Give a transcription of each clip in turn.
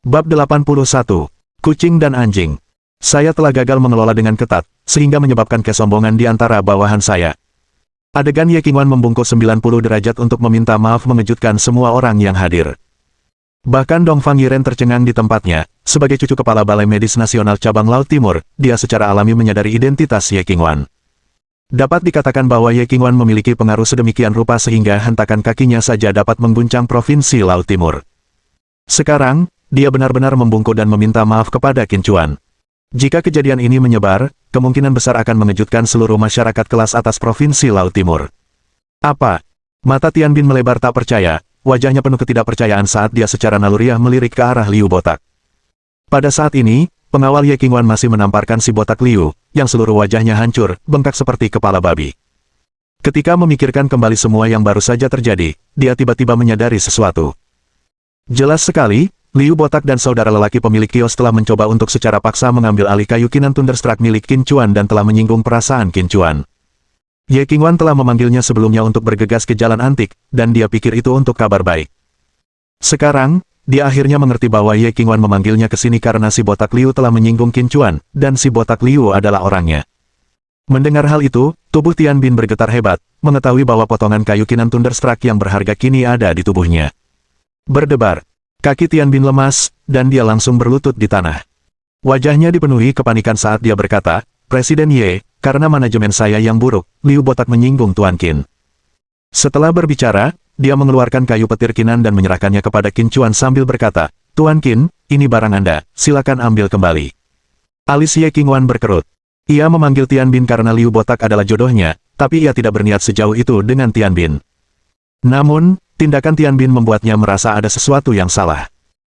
Bab 81. Kucing dan Anjing. Saya telah gagal mengelola dengan ketat, sehingga menyebabkan kesombongan di antara bawahan saya. Adegan Ye Qingwan membungkuk 90 derajat untuk meminta maaf mengejutkan semua orang yang hadir. Bahkan Dong Fang Yiren tercengang di tempatnya. Sebagai cucu kepala Balai Medis Nasional Cabang Laut Timur, dia secara alami menyadari identitas Ye Qingwan. Dapat dikatakan bahwa Ye Qingwan memiliki pengaruh sedemikian rupa sehingga hentakan kakinya saja dapat mengguncang Provinsi Laut Timur. Sekarang, dia benar-benar membungkuk dan meminta maaf kepada Qin Chuan. Jika kejadian ini menyebar, kemungkinan besar akan mengejutkan seluruh masyarakat kelas atas Provinsi Laut Timur. Apa? Mata Tian Bin melebar tak percaya, wajahnya penuh ketidakpercayaan saat dia secara naluriah melirik ke arah Liu Botak. Pada saat ini, pengawal Ye Qingwan masih menamparkan si Botak Liu, yang seluruh wajahnya hancur, bengkak seperti kepala babi. Ketika memikirkan kembali semua yang baru saja terjadi, dia tiba-tiba menyadari sesuatu. Jelas sekali, Liu Botak dan saudara lelaki pemilik kios telah mencoba untuk secara paksa mengambil alih kayu kinan Thunderstruck milik Qin Chuan dan telah menyinggung perasaan Qin Chuan. Ye Qingwan telah memanggilnya sebelumnya untuk bergegas ke jalan antik, dan dia pikir itu untuk kabar baik. Sekarang, dia akhirnya mengerti bahwa Ye Qingwan memanggilnya ke sini karena si Botak Liu telah menyinggung Qin Chuan, dan si Botak Liu adalah orangnya. Mendengar hal itu, tubuh Tian Bin bergetar hebat, mengetahui bahwa potongan kayu kinan Thunderstruck yang berharga kini ada di tubuhnya. Berdebar. Kaki Tian Bin lemas, dan dia langsung berlutut di tanah. Wajahnya dipenuhi kepanikan saat dia berkata, "Presiden Ye, karena manajemen saya yang buruk, Liu Botak menyinggung Tuan Qin." Setelah berbicara, dia mengeluarkan kayu petir kinan dan menyerahkannya kepada Qin Chuan sambil berkata, "Tuan Qin, ini barang Anda, silakan ambil kembali." Alis Ye Qingwan berkerut. Ia memanggil Tian Bin karena Liu Botak adalah jodohnya, tapi ia tidak berniat sejauh itu dengan Tian Bin. Namun, tindakan Tian Bin membuatnya merasa ada sesuatu yang salah.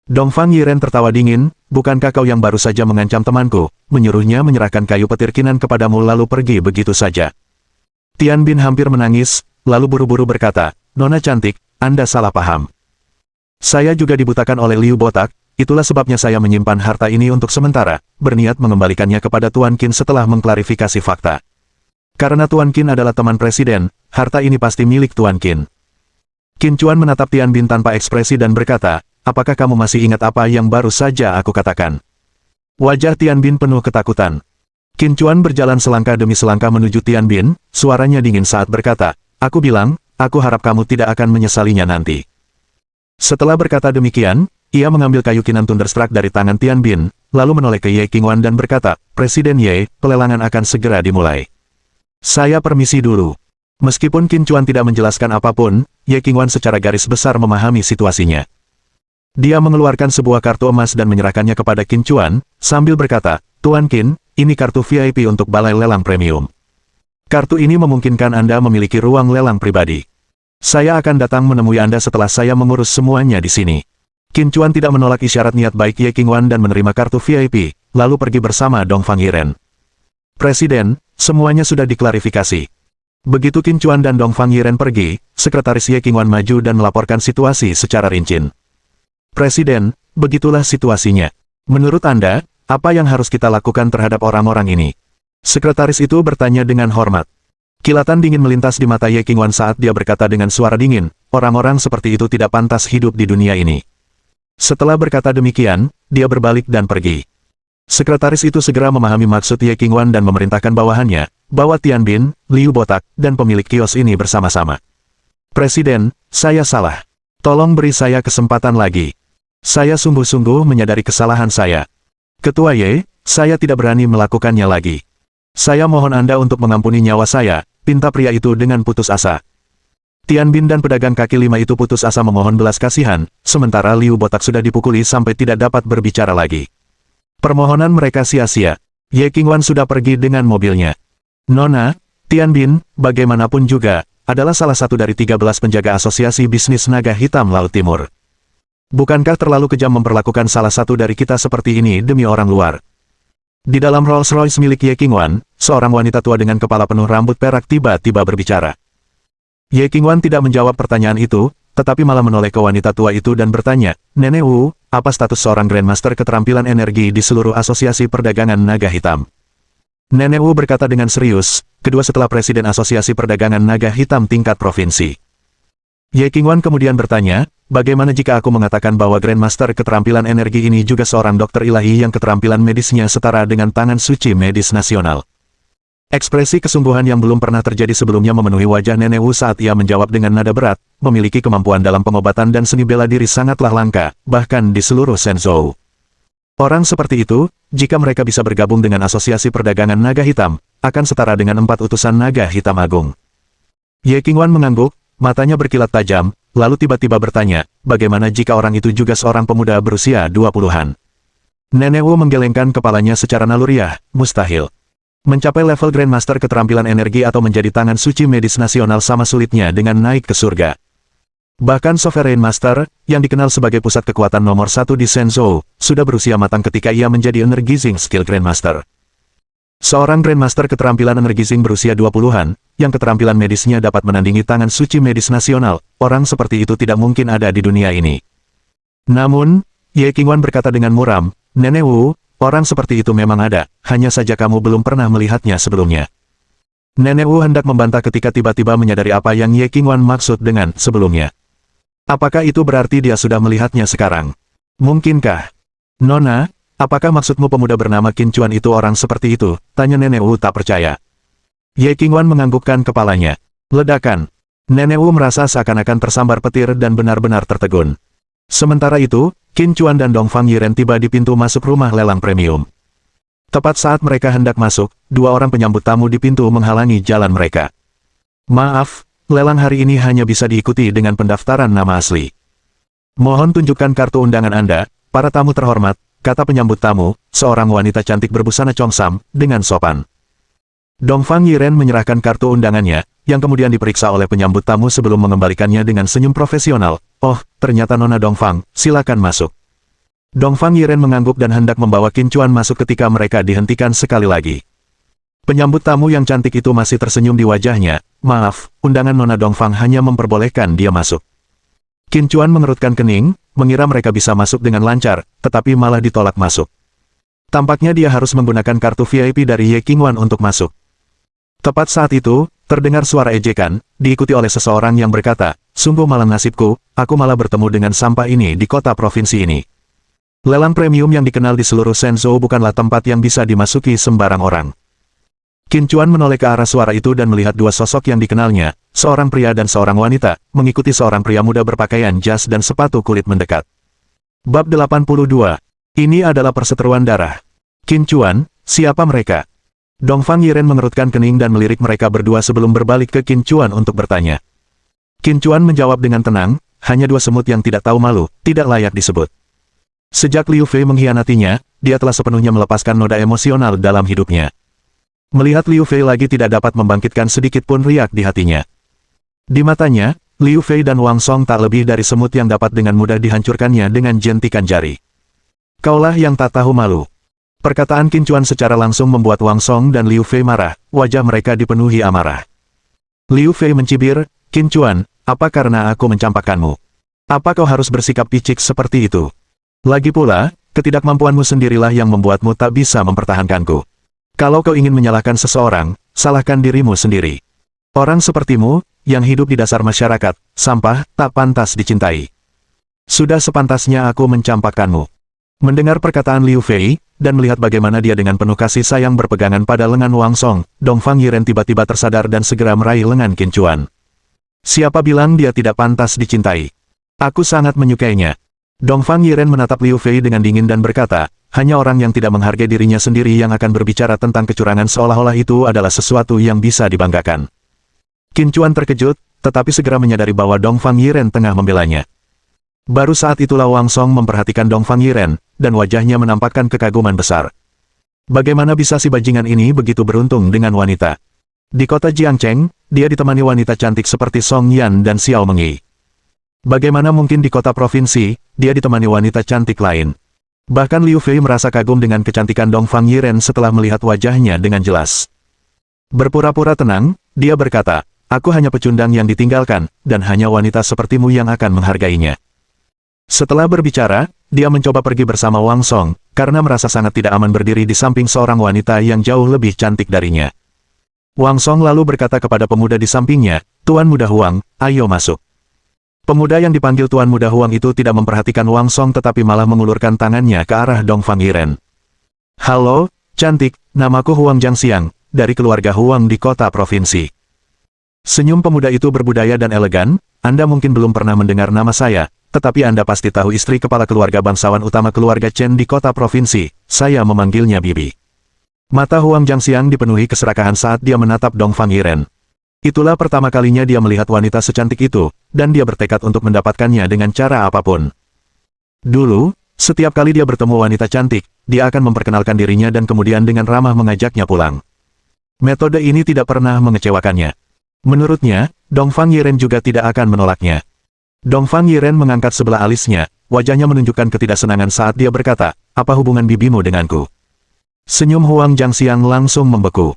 Dong Fang Yiren tertawa dingin, "Bukankah kau yang baru saja mengancam temanku, menyuruhnya menyerahkan kayu petir kinan kepadamu lalu pergi begitu saja?" Tian Bin hampir menangis, lalu buru-buru berkata, "Nona cantik, Anda salah paham. Saya juga dibutakan oleh Liu Botak, itulah sebabnya saya menyimpan harta ini untuk sementara, berniat mengembalikannya kepada Tuan Qin setelah mengklarifikasi fakta. Karena Tuan Qin adalah teman presiden, harta ini pasti milik Tuan Qin." Qin Chuan menatap Tian Bin tanpa ekspresi dan berkata, "Apakah kamu masih ingat apa yang baru saja aku katakan?" Wajah Tian Bin penuh ketakutan. Qin Chuan berjalan selangkah demi selangkah menuju Tian Bin, suaranya dingin saat berkata, "Aku bilang, aku harap kamu tidak akan menyesalinya nanti." Setelah berkata demikian, ia mengambil kayu kinan Thunderstruck dari tangan Tian Bin, lalu menoleh ke Ye Qingwan dan berkata, "Presiden Ye, pelelangan akan segera dimulai. Saya permisi dulu." Meskipun Qin Chuan tidak menjelaskan apapun, Ye Qingwan secara garis besar memahami situasinya. Dia mengeluarkan sebuah kartu emas dan menyerahkannya kepada Qin Chuan, sambil berkata, "Tuan Qin, ini kartu VIP untuk Balai Lelang Premium. Kartu ini memungkinkan Anda memiliki ruang lelang pribadi. Saya akan datang menemui Anda setelah saya mengurus semuanya di sini." Qin Chuan tidak menolak isyarat niat baik Ye Qingwan dan menerima kartu VIP, lalu pergi bersama Dong Fang Yiren. "Presiden, semuanya sudah diklarifikasi." Begitu Qin Chuan dan Dong Fang Yiren pergi, sekretaris Ye Qingwan maju dan melaporkan situasi secara rinci. "Presiden, begitulah situasinya. Menurut Anda, apa yang harus kita lakukan terhadap orang-orang ini?" Sekretaris itu bertanya dengan hormat. Kilatan dingin melintas di mata Ye Qingwan saat dia berkata dengan suara dingin, "Orang-orang seperti itu tidak pantas hidup di dunia ini." Setelah berkata demikian, dia berbalik dan pergi. Sekretaris itu segera memahami maksud Ye Qingwan dan memerintahkan bawahannya, bawa Tian Bin, Liu Botak, dan pemilik kios ini bersama-sama. "Presiden, saya salah. Tolong beri saya kesempatan lagi. Saya sungguh-sungguh menyadari kesalahan saya. Ketua Ye, saya tidak berani melakukannya lagi. Saya mohon Anda untuk mengampuni nyawa saya," pinta pria itu dengan putus asa. Tian Bin dan pedagang kaki lima itu putus asa memohon belas kasihan, sementara Liu Botak sudah dipukuli sampai tidak dapat berbicara lagi. Permohonan mereka sia-sia. Ye Qingwan sudah pergi dengan mobilnya. "Nona, Tian Bin, bagaimanapun juga, adalah salah satu dari 13 penjaga asosiasi bisnis naga hitam Laut Timur. Bukankah terlalu kejam memperlakukan salah satu dari kita seperti ini demi orang luar?" Di dalam Rolls-Royce milik Ye Qingwan, seorang wanita tua dengan kepala penuh rambut perak tiba-tiba berbicara. Ye Qingwan tidak menjawab pertanyaan itu, tetapi malah menoleh ke wanita tua itu dan bertanya, "Nenek Wu, apa status seorang Grandmaster keterampilan energi di seluruh asosiasi perdagangan naga hitam?" Nenek Wu berkata dengan serius, kedua setelah Presiden Asosiasi Perdagangan Naga Hitam tingkat provinsi. Ye Qingwan kemudian bertanya, bagaimana jika aku mengatakan bahwa Grandmaster keterampilan energi ini juga seorang dokter ilahi yang keterampilan medisnya setara dengan tangan suci medis nasional? Ekspresi kesungguhan yang belum pernah terjadi sebelumnya memenuhi wajah Nenek Wu saat ia menjawab dengan nada berat, memiliki kemampuan dalam pengobatan dan seni bela diri sangatlah langka, bahkan di seluruh Shenzhou. Orang seperti itu, jika mereka bisa bergabung dengan Asosiasi Perdagangan Naga Hitam, akan setara dengan 4 utusan Naga Hitam Agung. Ye Qingwan mengangguk, matanya berkilat tajam, lalu tiba-tiba bertanya, bagaimana jika orang itu juga seorang pemuda berusia 20-an? Nenek Wu menggelengkan kepalanya secara naluriah, mustahil. Mencapai level Grandmaster keterampilan energi atau menjadi tangan suci medis nasional sama sulitnya dengan naik ke surga. Bahkan Sovereign Master, yang dikenal sebagai pusat kekuatan nomor 1 di Shenzhou, sudah berusia matang ketika ia menjadi Energizing Skill Grandmaster. Seorang Grandmaster keterampilan Energizing berusia 20-an, yang keterampilan medisnya dapat menandingi tangan suci medis nasional, orang seperti itu tidak mungkin ada di dunia ini. Namun, Ye Qingwan berkata dengan muram, Nenek Wu, orang seperti itu memang ada, hanya saja kamu belum pernah melihatnya sebelumnya. Nenek Wu hendak membantah ketika tiba-tiba menyadari apa yang Ye Qingwan maksud dengan sebelumnya. Apakah itu berarti dia sudah melihatnya sekarang? Mungkinkah? Nona, apakah maksudmu pemuda bernama Qin Chuan itu orang seperti itu? Tanya Nenek Wu tak percaya. Ye Qingwan menganggukkan kepalanya. Ledakan. Nenek Wu merasa seakan-akan tersambar petir dan benar-benar tertegun. Sementara itu, Qin Chuan dan Dongfang Yiren tiba di pintu masuk rumah lelang premium. Tepat saat mereka hendak masuk, 2 orang penyambut tamu di pintu menghalangi jalan mereka. Maaf, lelang hari ini hanya bisa diikuti dengan pendaftaran nama asli. Mohon tunjukkan kartu undangan Anda, para tamu terhormat, kata penyambut tamu, seorang wanita cantik berbusana congsam, dengan sopan. Dongfang Yiren menyerahkan kartu undangannya, yang kemudian diperiksa oleh penyambut tamu sebelum mengembalikannya dengan senyum profesional. Oh, ternyata Nona Dongfang, silakan masuk. Dongfang Yiren mengangguk dan hendak membawa Qin Chuan masuk ketika mereka dihentikan sekali lagi. Penyambut tamu yang cantik itu masih tersenyum di wajahnya. Maaf, undangan Nona Dongfang hanya memperbolehkan dia masuk. Qin Chuan mengerutkan kening, mengira mereka bisa masuk dengan lancar, tetapi malah ditolak masuk. Tampaknya dia harus menggunakan kartu VIP dari Ye Qingwan untuk masuk. Tepat saat itu, terdengar suara ejekan, diikuti oleh seseorang yang berkata, sungguh malang nasibku, aku malah bertemu dengan sampah ini di kota provinsi ini. Lelang premium yang dikenal di seluruh Shenzhou bukanlah tempat yang bisa dimasuki sembarang orang. Qin Chuan menoleh ke arah suara itu dan melihat 2 sosok yang dikenalnya, seorang pria dan seorang wanita, mengikuti seorang pria muda berpakaian jas dan sepatu kulit mendekat. Bab 82. Ini adalah perseteruan darah. Qin Chuan, siapa mereka? Dongfang Yiren mengerutkan kening dan melirik mereka berdua sebelum berbalik ke Qin Chuan untuk bertanya. Qin Chuan menjawab dengan tenang, hanya 2 semut yang tidak tahu malu, tidak layak disebut. Sejak Liu Fei mengkhianatinya, dia telah sepenuhnya melepaskan noda emosional dalam hidupnya. Melihat Liu Fei lagi tidak dapat membangkitkan sedikit pun riak di hatinya. Di matanya, Liu Fei dan Wang Song tak lebih dari semut yang dapat dengan mudah dihancurkannya dengan jentikan jari. Kaulah yang tak tahu malu. Perkataan Qin Chuan secara langsung membuat Wang Song dan Liu Fei marah, wajah mereka dipenuhi amarah. Liu Fei mencibir, Qin Chuan, apa karena aku mencampakkanmu? Apa kau harus bersikap picik seperti itu? Lagi pula, ketidakmampuanmu sendirilah yang membuatmu tak bisa mempertahankanku. Kalau kau ingin menyalahkan seseorang, salahkan dirimu sendiri. Orang sepertimu, yang hidup di dasar masyarakat, sampah, tak pantas dicintai. Sudah sepantasnya aku mencampakkanmu. Mendengar perkataan Liu Fei, dan melihat bagaimana dia dengan penuh kasih sayang berpegangan pada lengan Wang Song, Dongfang Yiren tiba-tiba tersadar dan segera meraih lengan Qin Chuan. Siapa bilang dia tidak pantas dicintai? Aku sangat menyukainya. Dongfang Yiren menatap Liu Fei dengan dingin dan berkata, hanya orang yang tidak menghargai dirinya sendiri yang akan berbicara tentang kecurangan seolah-olah itu adalah sesuatu yang bisa dibanggakan. Qin Chuan terkejut, tetapi segera menyadari bahwa Dongfang Yiren tengah membelanya. Baru saat itulah Wang Song memperhatikan Dongfang Yiren, dan wajahnya menampakkan kekaguman besar. Bagaimana bisa si bajingan ini begitu beruntung dengan wanita? Di kota Jiangcheng, dia ditemani wanita cantik seperti Song Yan dan Xiao Mengyi. Bagaimana mungkin di kota provinsi, dia ditemani wanita cantik lain? Bahkan Liu Fei merasa kagum dengan kecantikan Dongfang Yiren setelah melihat wajahnya dengan jelas. Berpura-pura tenang, dia berkata, aku hanya pecundang yang ditinggalkan, dan hanya wanita sepertimu yang akan menghargainya. Setelah berbicara, dia mencoba pergi bersama Wang Song, karena merasa sangat tidak aman berdiri di samping seorang wanita yang jauh lebih cantik darinya. Wang Song lalu berkata kepada pemuda di sampingnya, Tuan Muda Huang, ayo masuk. Pemuda yang dipanggil Tuan Muda Huang itu tidak memperhatikan Wang Song tetapi malah mengulurkan tangannya ke arah Dongfang Yiren. Halo, cantik, namaku Huang Jiangxiang, dari keluarga Huang di kota provinsi. Senyum pemuda itu berbudaya dan elegan, Anda mungkin belum pernah mendengar nama saya, tetapi Anda pasti tahu istri kepala keluarga bangsawan utama keluarga Chen di kota provinsi, saya memanggilnya Bibi. Mata Huang Jiangxiang dipenuhi keserakahan saat dia menatap Dongfang Yiren. Itulah pertama kalinya dia melihat wanita secantik itu, dan dia bertekad untuk mendapatkannya dengan cara apapun. Dulu, setiap kali dia bertemu wanita cantik, dia akan memperkenalkan dirinya dan kemudian dengan ramah mengajaknya pulang. Metode ini tidak pernah mengecewakannya. Menurutnya, Dongfang Yiren juga tidak akan menolaknya. Dongfang Yiren mengangkat sebelah alisnya, wajahnya menunjukkan ketidaksenangan saat dia berkata, apa hubungan bibimu denganku? Senyum Huang Jiangxiang langsung membeku.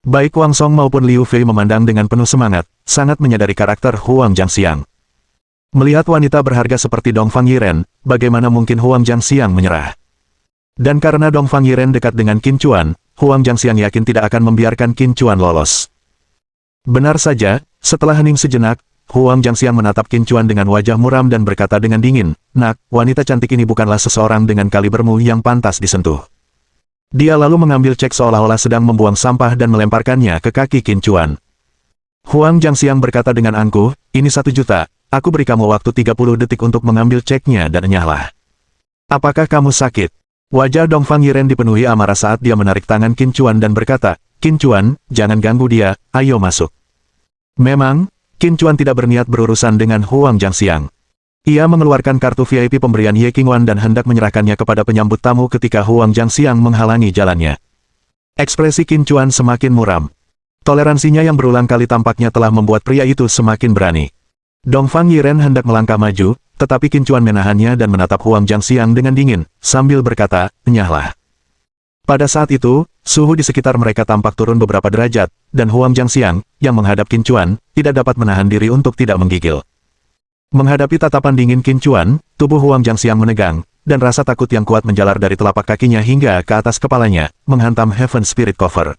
Baik Wang Song maupun Liu Fei memandang dengan penuh semangat, sangat menyadari karakter Huang Jiangxiang. Melihat wanita berharga seperti Dongfang Yiren, bagaimana mungkin Huang Jiangxiang menyerah? Dan karena Dongfang Yiren dekat dengan Qin Chuan, Huang Jiangxiang yakin tidak akan membiarkan Qin Chuan lolos. Benar saja, setelah hening sejenak, Huang Jiangxiang menatap Qin Chuan dengan wajah muram dan berkata dengan dingin, "Nak, wanita cantik ini bukanlah seseorang dengan kalibermu yang pantas disentuh." Dia lalu mengambil cek seolah-olah sedang membuang sampah dan melemparkannya ke kaki Qin Chuan. Huang Jiangxiang berkata dengan angkuh, "Ini 1 juta, aku beri kamu waktu 30 detik untuk mengambil ceknya dan enyahlah. Apakah kamu sakit?" Wajah Dongfang Yiren dipenuhi amarah saat dia menarik tangan Qin Chuan dan berkata, "Qin Chuan, jangan ganggu dia, ayo masuk." Memang, Qin Chuan tidak berniat berurusan dengan Huang Jiangxiang. Ia mengeluarkan kartu VIP pemberian Ye Qingwan dan hendak menyerahkannya kepada penyambut tamu ketika Huang Jiangxiang menghalangi jalannya. Ekspresi Qin Chuan semakin muram. Toleransinya yang berulang kali tampaknya telah membuat pria itu semakin berani. Dongfang Yiren hendak melangkah maju, tetapi Qin Chuan menahannya dan menatap Huang Jiangxiang dengan dingin, sambil berkata, "Enyahlah." Pada saat itu, suhu di sekitar mereka tampak turun beberapa derajat, dan Huang Jiangxiang, yang menghadap Qin Chuan, tidak dapat menahan diri untuk tidak menggigil. Menghadapi tatapan dingin Qin Chuan, tubuh Huang Jiangxiang menegang, dan rasa takut yang kuat menjalar dari telapak kakinya hingga ke atas kepalanya, menghantam Heaven Spirit Cover.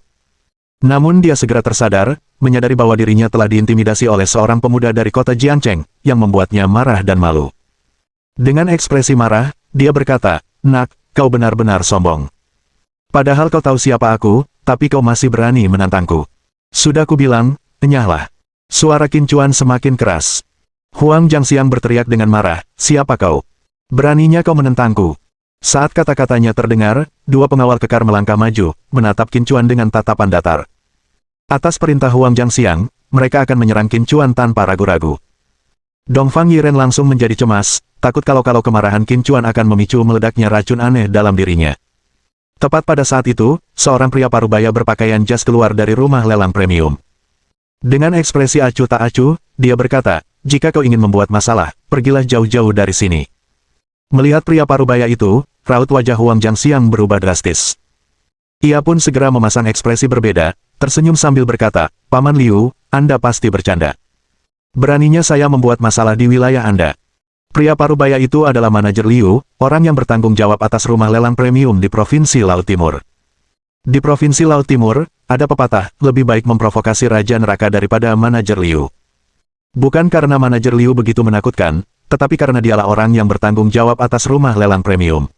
Namun dia segera tersadar, menyadari bahwa dirinya telah diintimidasi oleh seorang pemuda dari kota Jiangcheng, yang membuatnya marah dan malu. Dengan ekspresi marah, dia berkata, "Nak, kau benar-benar sombong. Padahal kau tahu siapa aku, tapi kau masih berani menantangku. Sudah kubilang, enyahlah." Suara Qin Chuan semakin keras. Huang Jiangxiang berteriak dengan marah, "Siapa kau? Beraninya kau menentangku?" Saat kata-katanya terdengar, 2 pengawal kekar melangkah maju, menatap Qin Chuan dengan tatapan datar. Atas perintah Huang Jiangxiang, mereka akan menyerang Qin Chuan tanpa ragu-ragu. Dongfang Yiren langsung menjadi cemas, takut kalau kemarahan Qin Chuan akan memicu meledaknya racun aneh dalam dirinya. Tepat pada saat itu, seorang pria parubaya berpakaian jas keluar dari rumah lelang premium. Dengan ekspresi acuh tak acuh, dia berkata, "Jika kau ingin membuat masalah, pergilah jauh-jauh dari sini." Melihat pria parubaya itu, raut wajah Huang Jiangxiang berubah drastis. Ia pun segera memasang ekspresi berbeda, tersenyum sambil berkata, "Paman Liu, Anda pasti bercanda. Beraninya saya membuat masalah di wilayah Anda." Pria parubaya itu adalah manajer Liu, orang yang bertanggung jawab atas rumah lelang premium di Provinsi Laut Timur. Di Provinsi Laut Timur, ada pepatah, lebih baik memprovokasi Raja Neraka daripada manajer Liu. Bukan karena manajer Liu begitu menakutkan, tetapi karena dialah orang yang bertanggung jawab atas rumah lelang premium.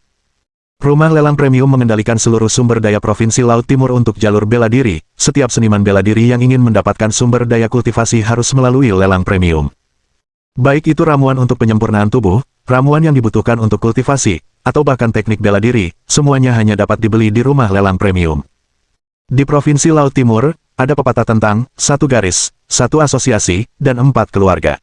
Rumah lelang premium mengendalikan seluruh sumber daya Provinsi Laut Timur untuk jalur bela diri. Setiap seniman bela diri yang ingin mendapatkan sumber daya kultivasi harus melalui lelang premium. Baik itu ramuan untuk penyempurnaan tubuh, ramuan yang dibutuhkan untuk kultivasi, atau bahkan teknik bela diri, semuanya hanya dapat dibeli di rumah lelang premium. Di Provinsi Laut Timur, ada pepatah tentang 1 garis, 1 asosiasi, dan 4 keluarga.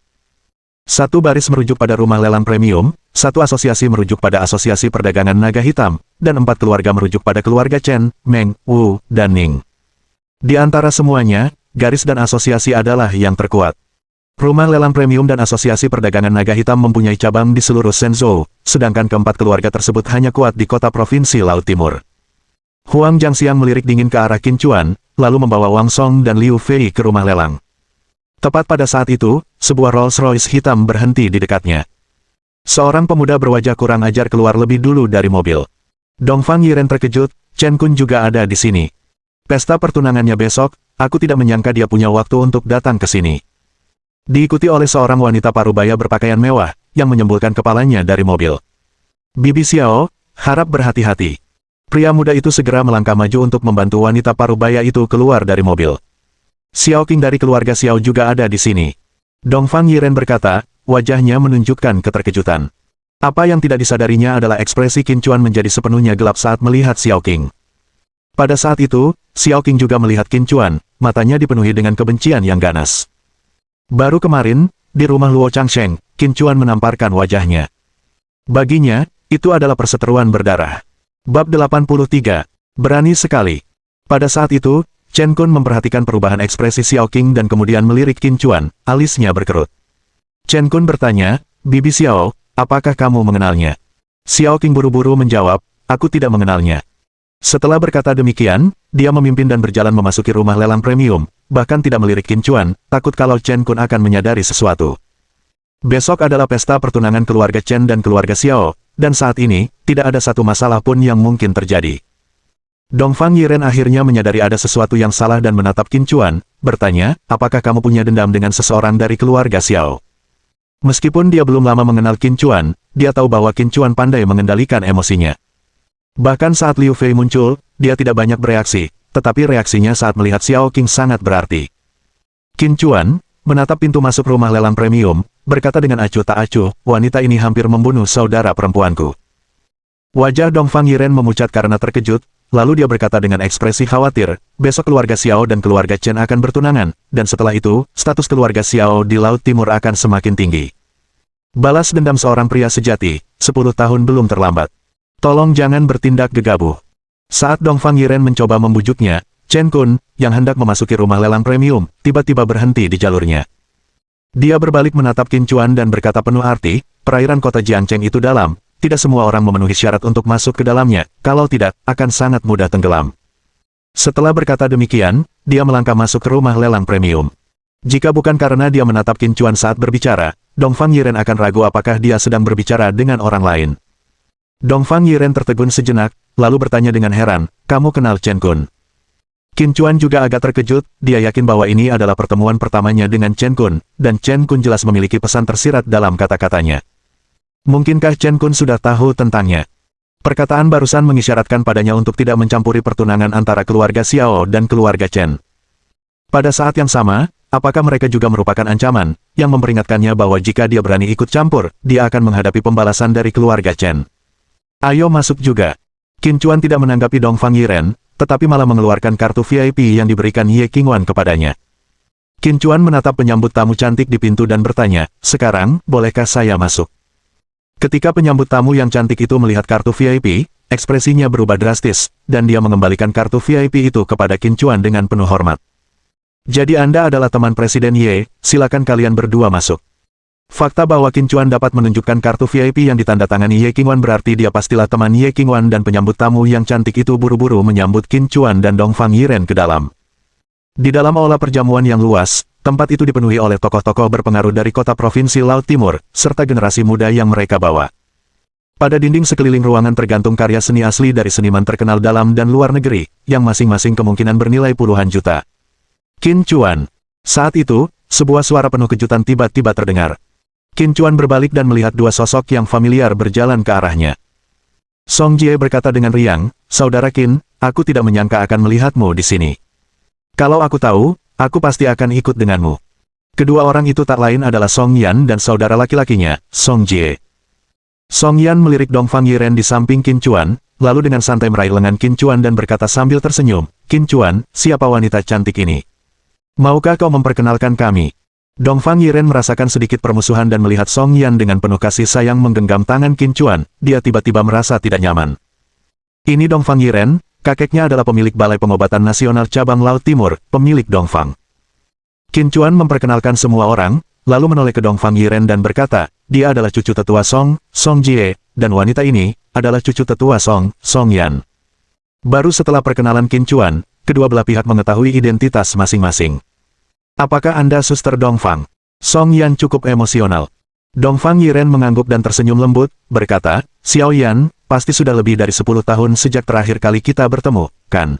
1 baris merujuk pada rumah lelang premium, 1 asosiasi merujuk pada asosiasi perdagangan naga hitam, dan 4 keluarga merujuk pada keluarga Chen, Meng, Wu, dan Ning. Di antara semuanya, garis dan asosiasi adalah yang terkuat. Rumah lelang premium dan asosiasi perdagangan naga hitam mempunyai cabang di seluruh Shenzhou, sedangkan keempat keluarga tersebut hanya kuat di kota Provinsi Laut Timur. Huang Jiangxiang melirik dingin ke arah Qin Chuan, lalu membawa Wang Song dan Liu Fei ke rumah lelang. Tepat pada saat itu, sebuah Rolls-Royce hitam berhenti di dekatnya. Seorang pemuda berwajah kurang ajar keluar lebih dulu dari mobil. Dongfang Yiren terkejut, Chen Kun juga ada di sini. Pesta pertunangannya besok, aku tidak menyangka dia punya waktu untuk datang ke sini. Diikuti oleh seorang wanita parubaya berpakaian mewah, yang menyembulkan kepalanya dari mobil. Bibi Xiao, harap berhati-hati. Pria muda itu segera melangkah maju untuk membantu wanita parubaya itu keluar dari mobil. Xiao Qing dari keluarga Xiao juga ada di sini. Dongfang Yiren berkata, wajahnya menunjukkan keterkejutan. Apa yang tidak disadarinya adalah ekspresi Qin Chuan menjadi sepenuhnya gelap saat melihat Xiao Qing. Pada saat itu, Xiao Qing juga melihat Qin Chuan, matanya dipenuhi dengan kebencian yang ganas. Baru kemarin, di rumah Luo Changsheng, Qin Chuan menamparkan wajahnya. Baginya, itu adalah perseteruan berdarah. Bab 83. Berani sekali. Pada saat itu, Chen Kun memperhatikan perubahan ekspresi Xiao Qing dan kemudian melirik Qin Chuan, alisnya berkerut. Chen Kun bertanya, Bibi Xiao, apakah kamu mengenalnya? Xiao Qing buru-buru menjawab, aku tidak mengenalnya. Setelah berkata demikian, dia memimpin dan berjalan memasuki rumah lelang premium, bahkan tidak melirik Qin Chuan, takut kalau Chen Kun akan menyadari sesuatu. Besok adalah pesta pertunangan keluarga Chen dan keluarga Xiao, dan saat ini, tidak ada satu masalah pun yang mungkin terjadi. Dongfang Yiren akhirnya menyadari ada sesuatu yang salah dan menatap Qin Chuan, bertanya, apakah kamu punya dendam dengan seseorang dari keluarga Xiao? Meskipun dia belum lama mengenal Qin Chuan, dia tahu bahwa Qin Chuan pandai mengendalikan emosinya. Bahkan saat Liu Fei muncul, dia tidak banyak bereaksi, tetapi reaksinya saat melihat Xiao Qing sangat berarti. Qin Chuan menatap pintu masuk rumah lelang premium, berkata dengan acuh tak acuh, wanita ini hampir membunuh saudara perempuanku. Wajah Dongfang Yiren memucat karena terkejut, lalu dia berkata dengan ekspresi khawatir, besok keluarga Xiao dan keluarga Chen akan bertunangan, dan setelah itu, status keluarga Xiao di Laut Timur akan semakin tinggi. Balas dendam seorang pria sejati, 10 tahun belum terlambat. Tolong jangan bertindak gegabah. Saat Dongfang Yiren mencoba membujuknya, Chen Kun, yang hendak memasuki rumah lelang premium, tiba-tiba berhenti di jalurnya. Dia berbalik menatap Qin Chuan dan berkata penuh arti, perairan kota Jiangcheng itu dalam, tidak semua orang memenuhi syarat untuk masuk ke dalamnya, kalau tidak, akan sangat mudah tenggelam. Setelah berkata demikian, dia melangkah masuk ke rumah lelang premium. Jika bukan karena dia menatap Qin Chuan saat berbicara, Dongfang Yiren akan ragu apakah dia sedang berbicara dengan orang lain. Dongfang Yiren tertegun sejenak, lalu bertanya dengan heran, kamu kenal Chen Kun? Qin Chuan juga agak terkejut, dia yakin bahwa ini adalah pertemuan pertamanya dengan Chen Kun, dan Chen Kun jelas memiliki pesan tersirat dalam kata-katanya. Mungkinkah Chen Kun sudah tahu tentangnya? Perkataan barusan mengisyaratkan padanya untuk tidak mencampuri pertunangan antara keluarga Xiao dan keluarga Chen. Pada saat yang sama, apakah mereka juga merupakan ancaman, yang memperingatkannya bahwa jika dia berani ikut campur, dia akan menghadapi pembalasan dari keluarga Chen? Ayo masuk juga. Qin Chuan tidak menanggapi Dongfang Yiren, tetapi malah mengeluarkan kartu VIP yang diberikan Ye Qingwan kepadanya. Qin Chuan menatap penyambut tamu cantik di pintu dan bertanya, sekarang, bolehkah saya masuk? Ketika penyambut tamu yang cantik itu melihat kartu VIP, ekspresinya berubah drastis, dan dia mengembalikan kartu VIP itu kepada Qin Chuan dengan penuh hormat. Jadi Anda adalah teman Presiden Ye, silakan kalian berdua masuk. Fakta bahwa Qin Chuan dapat menunjukkan kartu VIP yang ditandatangani Ye Qingwan berarti dia pastilah teman Ye Qingwan dan penyambut tamu yang cantik itu buru-buru menyambut Qin Chuan dan Dongfang Yiren ke dalam. Di dalam aula perjamuan yang luas, tempat itu dipenuhi oleh tokoh-tokoh berpengaruh dari kota provinsi Laut Timur, serta generasi muda yang mereka bawa. Pada dinding sekeliling ruangan tergantung karya seni asli dari seniman terkenal dalam dan luar negeri, yang masing-masing kemungkinan bernilai puluhan juta. Qin Chuan. Saat itu, sebuah suara penuh kejutan tiba-tiba terdengar. Qin Chuan berbalik dan melihat dua sosok yang familiar berjalan ke arahnya. Song Jie berkata dengan riang, Saudara Qin, aku tidak menyangka akan melihatmu di sini. Kalau aku tahu, aku pasti akan ikut denganmu. Kedua orang itu tak lain adalah Song Yan dan saudara laki-lakinya, Song Jie. Song Yan melirik Dongfang Yiren di samping Qin Chuan, lalu dengan santai meraih lengan Qin Chuan dan berkata sambil tersenyum, Qin Chuan, siapa wanita cantik ini? Maukah kau memperkenalkan kami? Dongfang Yiren merasakan sedikit permusuhan dan melihat Song Yan dengan penuh kasih sayang menggenggam tangan Qin Chuan, dia tiba-tiba merasa tidak nyaman. Ini Dongfang Yiren, kakeknya adalah pemilik Balai Pengobatan Nasional Cabang Laut Timur, pemilik Dongfang. Qin Chuan memperkenalkan semua orang, lalu menoleh ke Dongfang Yiren dan berkata, dia adalah cucu tetua Song Jie, dan wanita ini, adalah cucu tetua Song Yan. Baru setelah perkenalan Qin Chuan, kedua belah pihak mengetahui identitas masing-masing. Apakah Anda Suster Dongfang? Song Yan cukup emosional. Dongfang Yiren mengangguk dan tersenyum lembut, berkata, Xiao Yan, pasti sudah lebih dari 10 tahun sejak terakhir kali kita bertemu, kan?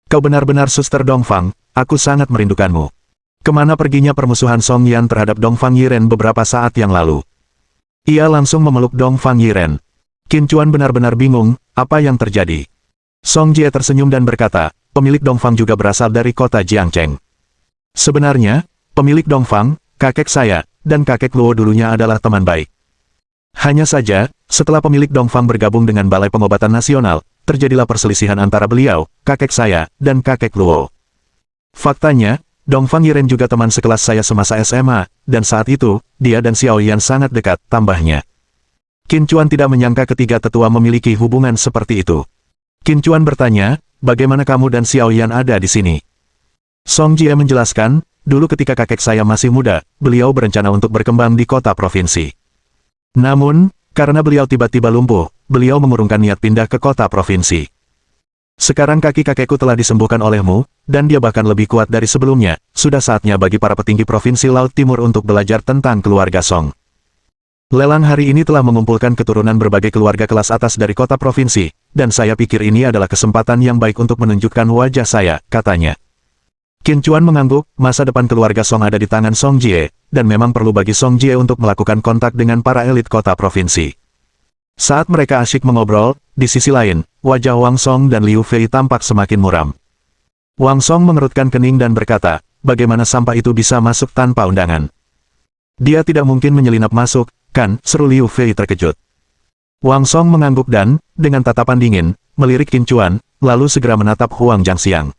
Kau benar-benar Suster Dongfang, aku sangat merindukanmu. Kemana perginya permusuhan Song Yan terhadap Dongfang Yiren beberapa saat yang lalu? Ia langsung memeluk Dongfang Yiren. Qin Chuan benar-benar bingung, apa yang terjadi? Song Jie tersenyum dan berkata, pemilik Dongfang juga berasal dari kota Jiangcheng. Sebenarnya, pemilik Dongfang, kakek saya, dan kakek Luo dulunya adalah teman baik. Hanya saja, setelah pemilik Dongfang bergabung dengan Balai Pengobatan Nasional, terjadilah perselisihan antara beliau, kakek saya, dan kakek Luo. Faktanya, Dongfang Yiren juga teman sekelas saya semasa SMA, dan saat itu, dia dan Xiao Yan sangat dekat, tambahnya. Qin Chuan tidak menyangka ketiga tetua memiliki hubungan seperti itu. Qin Chuan bertanya, bagaimana kamu dan Xiao Yan ada di sini? Song Jie menjelaskan, dulu ketika kakek saya masih muda, beliau berencana untuk berkembang di kota provinsi. Namun, karena beliau tiba-tiba lumpuh, beliau mengurungkan niat pindah ke kota provinsi. Sekarang kaki kakekku telah disembuhkan olehmu, dan dia bahkan lebih kuat dari sebelumnya. Sudah saatnya bagi para petinggi provinsi Laut Timur untuk belajar tentang keluarga Song. Lelang hari ini telah mengumpulkan keturunan berbagai keluarga kelas atas dari kota provinsi, dan saya pikir ini adalah kesempatan yang baik untuk menunjukkan wajah saya, katanya. Qin Chuan mengangguk, masa depan keluarga Song ada di tangan Song Jie, dan memang perlu bagi Song Jie untuk melakukan kontak dengan para elit kota provinsi. Saat mereka asyik mengobrol, di sisi lain, wajah Wang Song dan Liu Fei tampak semakin muram. Wang Song mengerutkan kening dan berkata, bagaimana sampah itu bisa masuk tanpa undangan? Dia tidak mungkin menyelinap masuk, kan, seru Liu Fei terkejut. Wang Song mengangguk dan, dengan tatapan dingin, melirik Qin Chuan, lalu segera menatap Huang Zhangxiang.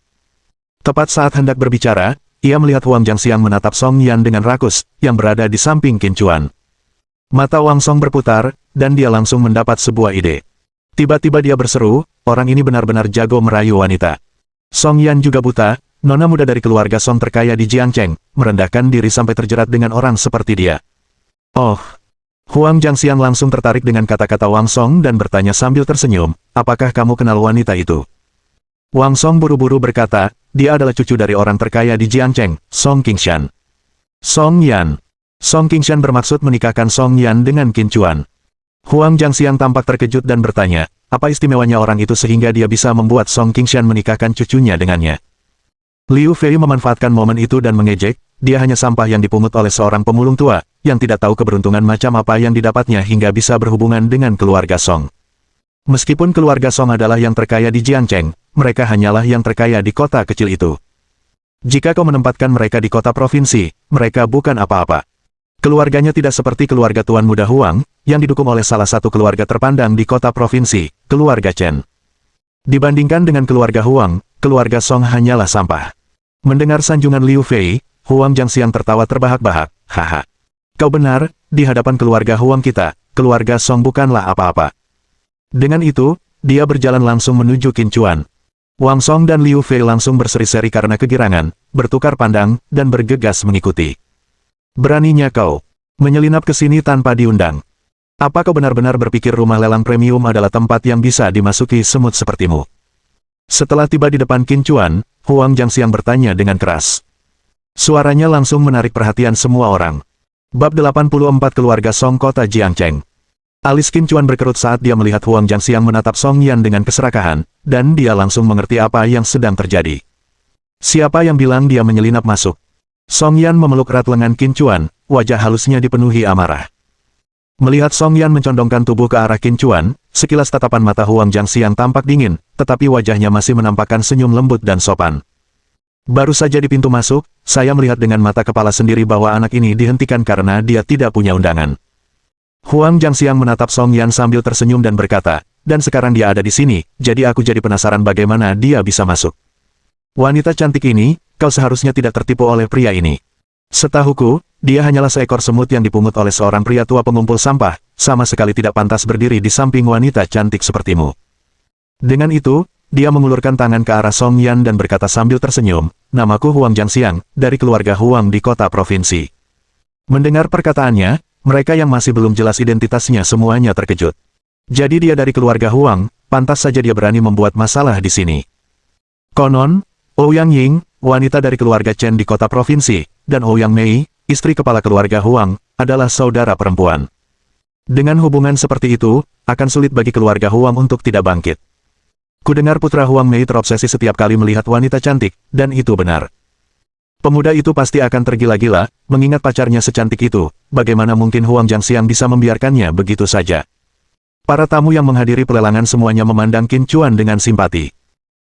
Tepat saat hendak berbicara, ia melihat Huang Zhangxiang menatap Song Yan dengan rakus, yang berada di samping Qin Chuan. Mata Wang Song berputar, dan dia langsung mendapat sebuah ide. Tiba-tiba dia berseru, orang ini benar-benar jago merayu wanita. Song Yan juga buta, nona muda dari keluarga Song terkaya di Jiangcheng, merendahkan diri sampai terjerat dengan orang seperti dia. Oh! Huang Zhangxiang langsung tertarik dengan kata-kata Wang Song dan bertanya sambil tersenyum, apakah kamu kenal wanita itu? Wang Song buru-buru berkata, dia adalah cucu dari orang terkaya di Jiangcheng, Song Qingshan. Song Yan. Song Qingshan bermaksud menikahkan Song Yan dengan Qin Chuan. Huang Zhangxiang tampak terkejut dan bertanya, apa istimewanya orang itu sehingga dia bisa membuat Song Qingshan menikahkan cucunya dengannya? Liu Fei memanfaatkan momen itu dan mengejek, dia hanya sampah yang dipungut oleh seorang pemulung tua, yang tidak tahu keberuntungan macam apa yang didapatnya hingga bisa berhubungan dengan keluarga Song. Meskipun keluarga Song adalah yang terkaya di Jiangcheng, mereka hanyalah yang terkaya di kota kecil itu. Jika kau menempatkan mereka di kota provinsi, mereka bukan apa-apa. Keluarganya tidak seperti keluarga Tuan Muda Huang, yang didukung oleh salah satu keluarga terpandang di kota provinsi, keluarga Chen. Dibandingkan dengan keluarga Huang, keluarga Song hanyalah sampah. Mendengar sanjungan Liu Fei, Huang Zhangxiang tertawa terbahak-bahak, haha. Kau benar, di hadapan keluarga Huang kita, keluarga Song bukanlah apa-apa. Dengan itu, dia berjalan langsung menuju Qin Chuan. Wang Song dan Liu Fei langsung berseri-seri karena kegirangan, bertukar pandang, dan bergegas mengikuti. Beraninya kau menyelinap ke sini tanpa diundang. Apa kau benar-benar berpikir rumah lelang premium adalah tempat yang bisa dimasuki semut sepertimu? Setelah tiba di depan Qin Chuan, Huang Zhangxiang bertanya dengan keras. Suaranya langsung menarik perhatian semua orang. Bab 84 Keluarga Song Kota Jiangcheng. Alis Qin Chuan berkerut saat dia melihat Huang Zhangxiang menatap Song Yan dengan keserakahan, dan dia langsung mengerti apa yang sedang terjadi. Siapa yang bilang dia menyelinap masuk? Song Yan memeluk erat lengan Qin Chuan, wajah halusnya dipenuhi amarah. Melihat Song Yan mencondongkan tubuh ke arah Qin Chuan, sekilas tatapan mata Huang Zhangxiang tampak dingin, tetapi wajahnya masih menampakkan senyum lembut dan sopan. Baru saja di pintu masuk, saya melihat dengan mata kepala sendiri bahwa anak ini dihentikan karena dia tidak punya undangan. Huang Zhangxiang menatap Song Yan sambil tersenyum dan berkata, dan sekarang dia ada di sini, jadi aku jadi penasaran bagaimana dia bisa masuk. Wanita cantik ini, kau seharusnya tidak tertipu oleh pria ini. Setahuku, dia hanyalah seekor semut yang dipungut oleh seorang pria tua pengumpul sampah, sama sekali tidak pantas berdiri di samping wanita cantik sepertimu. Dengan itu, dia mengulurkan tangan ke arah Song Yan dan berkata sambil tersenyum, namaku Huang Zhangxiang, dari keluarga Huang di kota provinsi. Mendengar perkataannya, mereka yang masih belum jelas identitasnya semuanya terkejut. Jadi dia dari keluarga Huang, pantas saja dia berani membuat masalah di sini. Konon, Ouyang Ying, wanita dari keluarga Chen di kota provinsi, dan Ouyang Mei, istri kepala keluarga Huang, adalah saudara perempuan. Dengan hubungan seperti itu, akan sulit bagi keluarga Huang untuk tidak bangkit. Kudengar putra Huang Mei terobsesi setiap kali melihat wanita cantik, dan itu benar. Pemuda itu pasti akan tergila-gila, mengingat pacarnya secantik itu, bagaimana mungkin Huang Jiangxiang bisa membiarkannya begitu saja. Para tamu yang menghadiri pelelangan semuanya memandang Qin Chuan dengan simpati.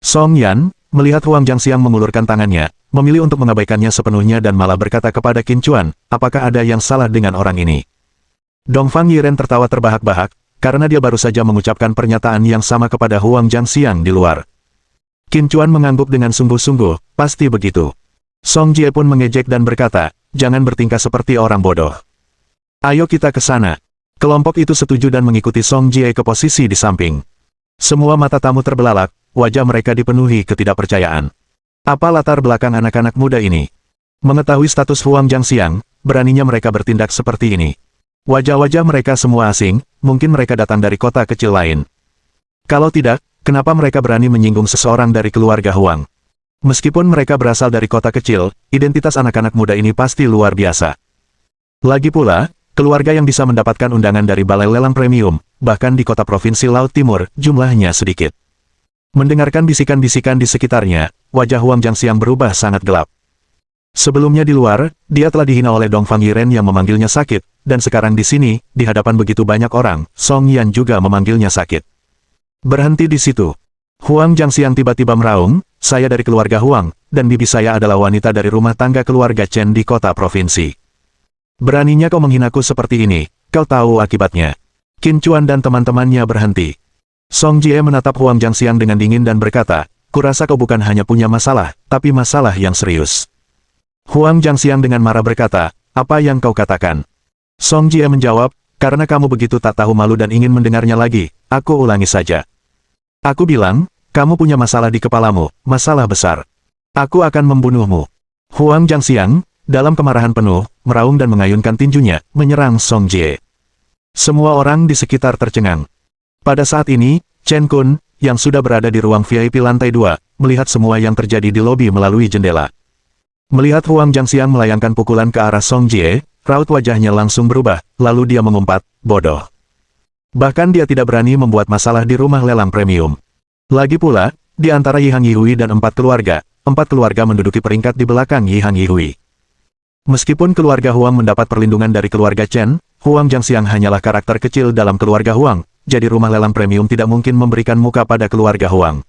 Song Yan, melihat Huang Jiangxiang mengulurkan tangannya, memilih untuk mengabaikannya sepenuhnya dan malah berkata kepada Qin Chuan, apakah ada yang salah dengan orang ini? Dongfang Yiren tertawa terbahak-bahak, karena dia baru saja mengucapkan pernyataan yang sama kepada Huang Jiangxiang di luar. Qin Chuan mengangguk dengan sungguh-sungguh, pasti begitu. Song Jie pun mengejek dan berkata, jangan bertingkah seperti orang bodoh. Ayo kita ke sana. Kelompok itu setuju dan mengikuti Song Jie ke posisi di samping. Semua mata tamu terbelalak, wajah mereka dipenuhi ketidakpercayaan. Apa latar belakang anak-anak muda ini? Mengetahui status Huang Jiangxiang, beraninya mereka bertindak seperti ini. Wajah-wajah mereka semua asing, mungkin mereka datang dari kota kecil lain. Kalau tidak, kenapa mereka berani menyinggung seseorang dari keluarga Huang? Meskipun mereka berasal dari kota kecil, identitas anak-anak muda ini pasti luar biasa. Lagi pula, keluarga yang bisa mendapatkan undangan dari balai lelang premium, bahkan di kota provinsi Laut Timur, jumlahnya sedikit. Mendengarkan bisikan-bisikan di sekitarnya, wajah Huang Jiangxiang berubah sangat gelap. Sebelumnya di luar, dia telah dihina oleh Dongfang Yiren yang memanggilnya sakit, dan sekarang di sini, di hadapan begitu banyak orang, Song Yan juga memanggilnya sakit. Berhenti di situ. Huang Jiangxiang tiba-tiba meraung, saya dari keluarga Huang, dan bibi saya adalah wanita dari rumah tangga keluarga Chen di kota provinsi. Beraninya kau menghinaku seperti ini, kau tahu akibatnya. Qin Chuan dan teman-temannya berhenti. Song Jie menatap Huang Jiangxiang dengan dingin dan berkata, kurasa kau bukan hanya punya masalah, tapi masalah yang serius. Huang Jiangxiang dengan marah berkata, apa yang kau katakan? Song Jie menjawab, karena kamu begitu tak tahu malu dan ingin mendengarnya lagi, aku ulangi saja. Aku bilang, kamu punya masalah di kepalamu, masalah besar. Aku akan membunuhmu. Huang Jiangxiang, dalam kemarahan penuh, meraung dan mengayunkan tinjunya, menyerang Song Jie. Semua orang di sekitar tercengang. Pada saat ini, Chen Kun, yang sudah berada di ruang VIP lantai 2, melihat semua yang terjadi di lobi melalui jendela. Melihat Huang Jiangxiang melayangkan pukulan ke arah Song Jie, raut wajahnya langsung berubah, lalu dia mengumpat, bodoh. Bahkan dia tidak berani membuat masalah di rumah lelang premium. Lagi pula, di antara Yihang Yihui dan 4 keluarga menduduki peringkat di belakang Yihang Yihui. Meskipun keluarga Huang mendapat perlindungan dari keluarga Chen, Huang Jiangxiang hanyalah karakter kecil dalam keluarga Huang, jadi rumah lelang premium tidak mungkin memberikan muka pada keluarga Huang.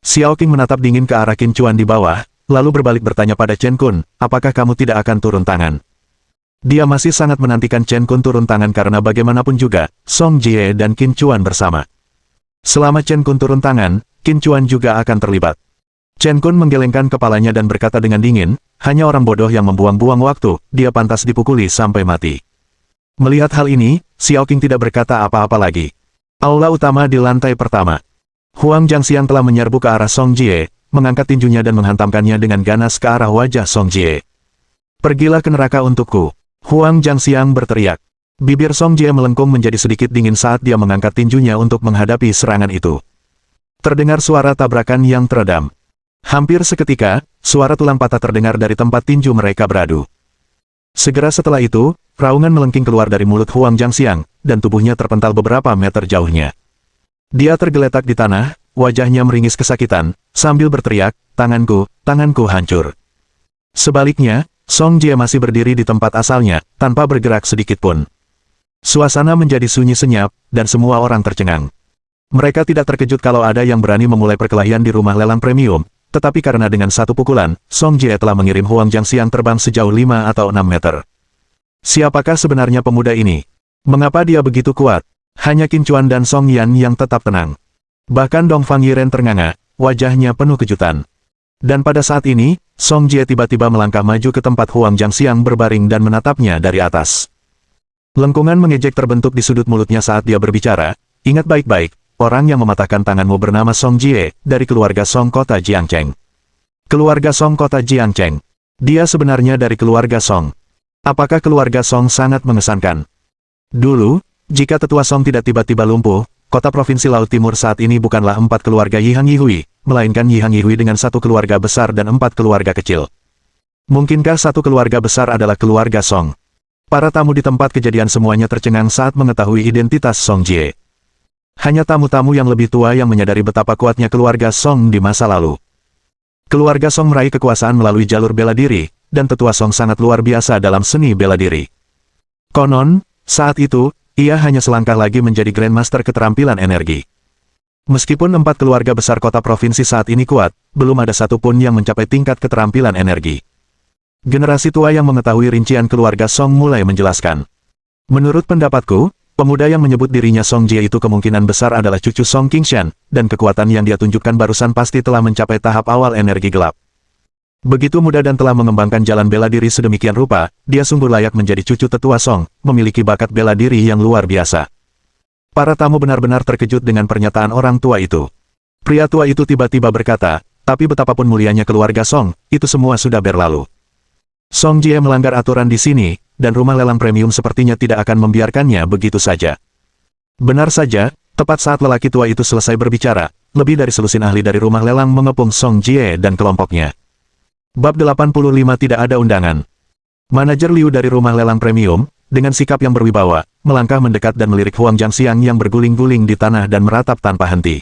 Xiao Qing menatap dingin ke arah Qin Chuan di bawah, lalu berbalik bertanya pada Chen Kun, apakah kamu tidak akan turun tangan? Dia masih sangat menantikan Chen Kun turun tangan karena bagaimanapun juga, Song Jie dan Qin Chuan bersama. Selama Chen Kun turun tangan, Qin Chuan juga akan terlibat. Chen Kun menggelengkan kepalanya dan berkata dengan dingin, hanya orang bodoh yang membuang-buang waktu, dia pantas dipukuli sampai mati. Melihat hal ini, Xiao Qing tidak berkata apa-apa lagi. Aula utama di lantai pertama. Huang Jiangxiang telah menyerbu ke arah Song Jie, mengangkat tinjunya dan menghantamkannya dengan ganas ke arah wajah Song Jie. Pergilah ke neraka untukku. Huang Jiangxiang berteriak. Bibir Song Jie melengkung menjadi sedikit dingin saat dia mengangkat tinjunya untuk menghadapi serangan itu. Terdengar suara tabrakan yang teredam. Hampir seketika, suara tulang patah terdengar dari tempat tinju mereka beradu. Segera setelah itu, raungan melengking keluar dari mulut Huang Jiangxiang, dan tubuhnya terpental beberapa meter jauhnya. Dia tergeletak di tanah, wajahnya meringis kesakitan, sambil berteriak, tanganku hancur. Sebaliknya, Song Jie masih berdiri di tempat asalnya, tanpa bergerak sedikit pun. Suasana menjadi sunyi senyap, dan semua orang tercengang. Mereka tidak terkejut kalau ada yang berani memulai perkelahian di rumah lelang premium, tetapi karena dengan satu pukulan, Song Jie telah mengirim Huang Jiangxiang terbang sejauh 5 atau 6 meter. Siapakah sebenarnya pemuda ini? Mengapa dia begitu kuat? Hanya Qin Chuan dan Song Yan yang tetap tenang. Bahkan Dongfang Yiren ternganga, wajahnya penuh kejutan. Dan pada saat ini, Song Jie tiba-tiba melangkah maju ke tempat Huang Jiangxiang berbaring dan menatapnya dari atas. Lengkungan mengejek terbentuk di sudut mulutnya saat dia berbicara, ingat baik-baik, orang yang mematahkan tanganmu bernama Song Jie, dari keluarga Song kota Jiangcheng. Keluarga Song kota Jiangcheng. Dia sebenarnya dari keluarga Song. Apakah keluarga Song sangat mengesankan? Dulu, jika tetua Song tidak tiba-tiba lumpuh, kota provinsi Laut Timur saat ini bukanlah 4 keluarga Yihang Yihui, melainkan Yihang Yihui dengan 1 keluarga besar dan 4 keluarga kecil. Mungkinkah 1 keluarga besar adalah keluarga Song? Para tamu di tempat kejadian semuanya tercengang saat mengetahui identitas Song Jie. Hanya tamu-tamu yang lebih tua yang menyadari betapa kuatnya keluarga Song di masa lalu. Keluarga Song meraih kekuasaan melalui jalur bela diri, dan tetua Song sangat luar biasa dalam seni bela diri. Konon, saat itu, ia hanya selangkah lagi menjadi Grandmaster keterampilan energi. Meskipun 4 keluarga besar kota provinsi saat ini kuat, belum ada satupun yang mencapai tingkat keterampilan energi. Generasi tua yang mengetahui rincian keluarga Song mulai menjelaskan. Menurut pendapatku, pemuda yang menyebut dirinya Song Jie itu kemungkinan besar adalah cucu Song Qingshan, dan kekuatan yang dia tunjukkan barusan pasti telah mencapai tahap awal energi gelap. Begitu muda dan telah mengembangkan jalan bela diri sedemikian rupa, dia sungguh layak menjadi cucu tetua Song, memiliki bakat bela diri yang luar biasa. Para tamu benar-benar terkejut dengan pernyataan orang tua itu. Pria tua itu tiba-tiba berkata, tapi betapapun mulianya keluarga Song, itu semua sudah berlalu. Song Jie melanggar aturan di sini, dan rumah lelang premium sepertinya tidak akan membiarkannya begitu saja. Benar saja, tepat saat lelaki tua itu selesai berbicara, lebih dari selusin ahli dari rumah lelang mengepung Song Jie dan kelompoknya. Bab 85 tidak ada undangan. Manajer Liu dari rumah lelang premium, dengan sikap yang berwibawa, melangkah mendekat dan melirik Huang Jiangxiang yang berguling-guling di tanah dan meratap tanpa henti.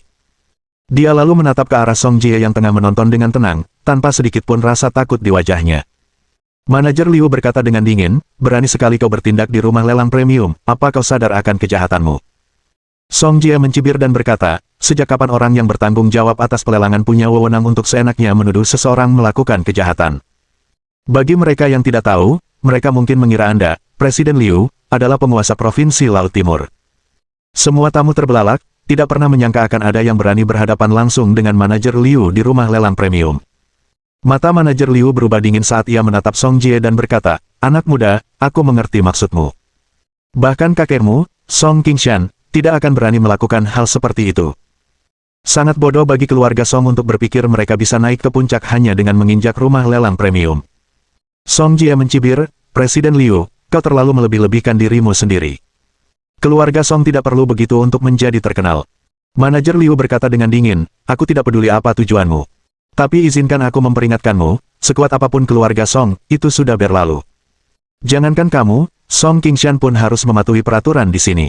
Dia lalu menatap ke arah Song Jie yang tengah menonton dengan tenang, tanpa sedikit pun rasa takut di wajahnya. Manajer Liu berkata dengan dingin, berani sekali kau bertindak di rumah lelang premium, apa kau sadar akan kejahatanmu? Song Jie mencibir dan berkata, sejak kapan orang yang bertanggung jawab atas pelelangan punya wewenang untuk seenaknya menuduh seseorang melakukan kejahatan? Bagi mereka yang tidak tahu, mereka mungkin mengira Anda, Presiden Liu, adalah penguasa Provinsi Laut Timur. Semua tamu terbelalak, tidak pernah menyangka akan ada yang berani berhadapan langsung dengan manajer Liu di rumah lelang premium. Mata manajer Liu berubah dingin saat ia menatap Song Jie dan berkata, anak muda, aku mengerti maksudmu. Bahkan kakekmu, Song Qingshan, tidak akan berani melakukan hal seperti itu. Sangat bodoh bagi keluarga Song untuk berpikir mereka bisa naik ke puncak hanya dengan menginjak rumah lelang premium. Song Jie mencibir, Presiden Liu, kau terlalu melebih-lebihkan dirimu sendiri. Keluarga Song tidak perlu begitu untuk menjadi terkenal. Manajer Liu berkata dengan dingin, aku tidak peduli apa tujuanmu. Tapi izinkan aku memperingatkanmu, sekuat apapun keluarga Song, itu sudah berlalu. Jangankan kamu, Song Qingshan pun harus mematuhi peraturan di sini.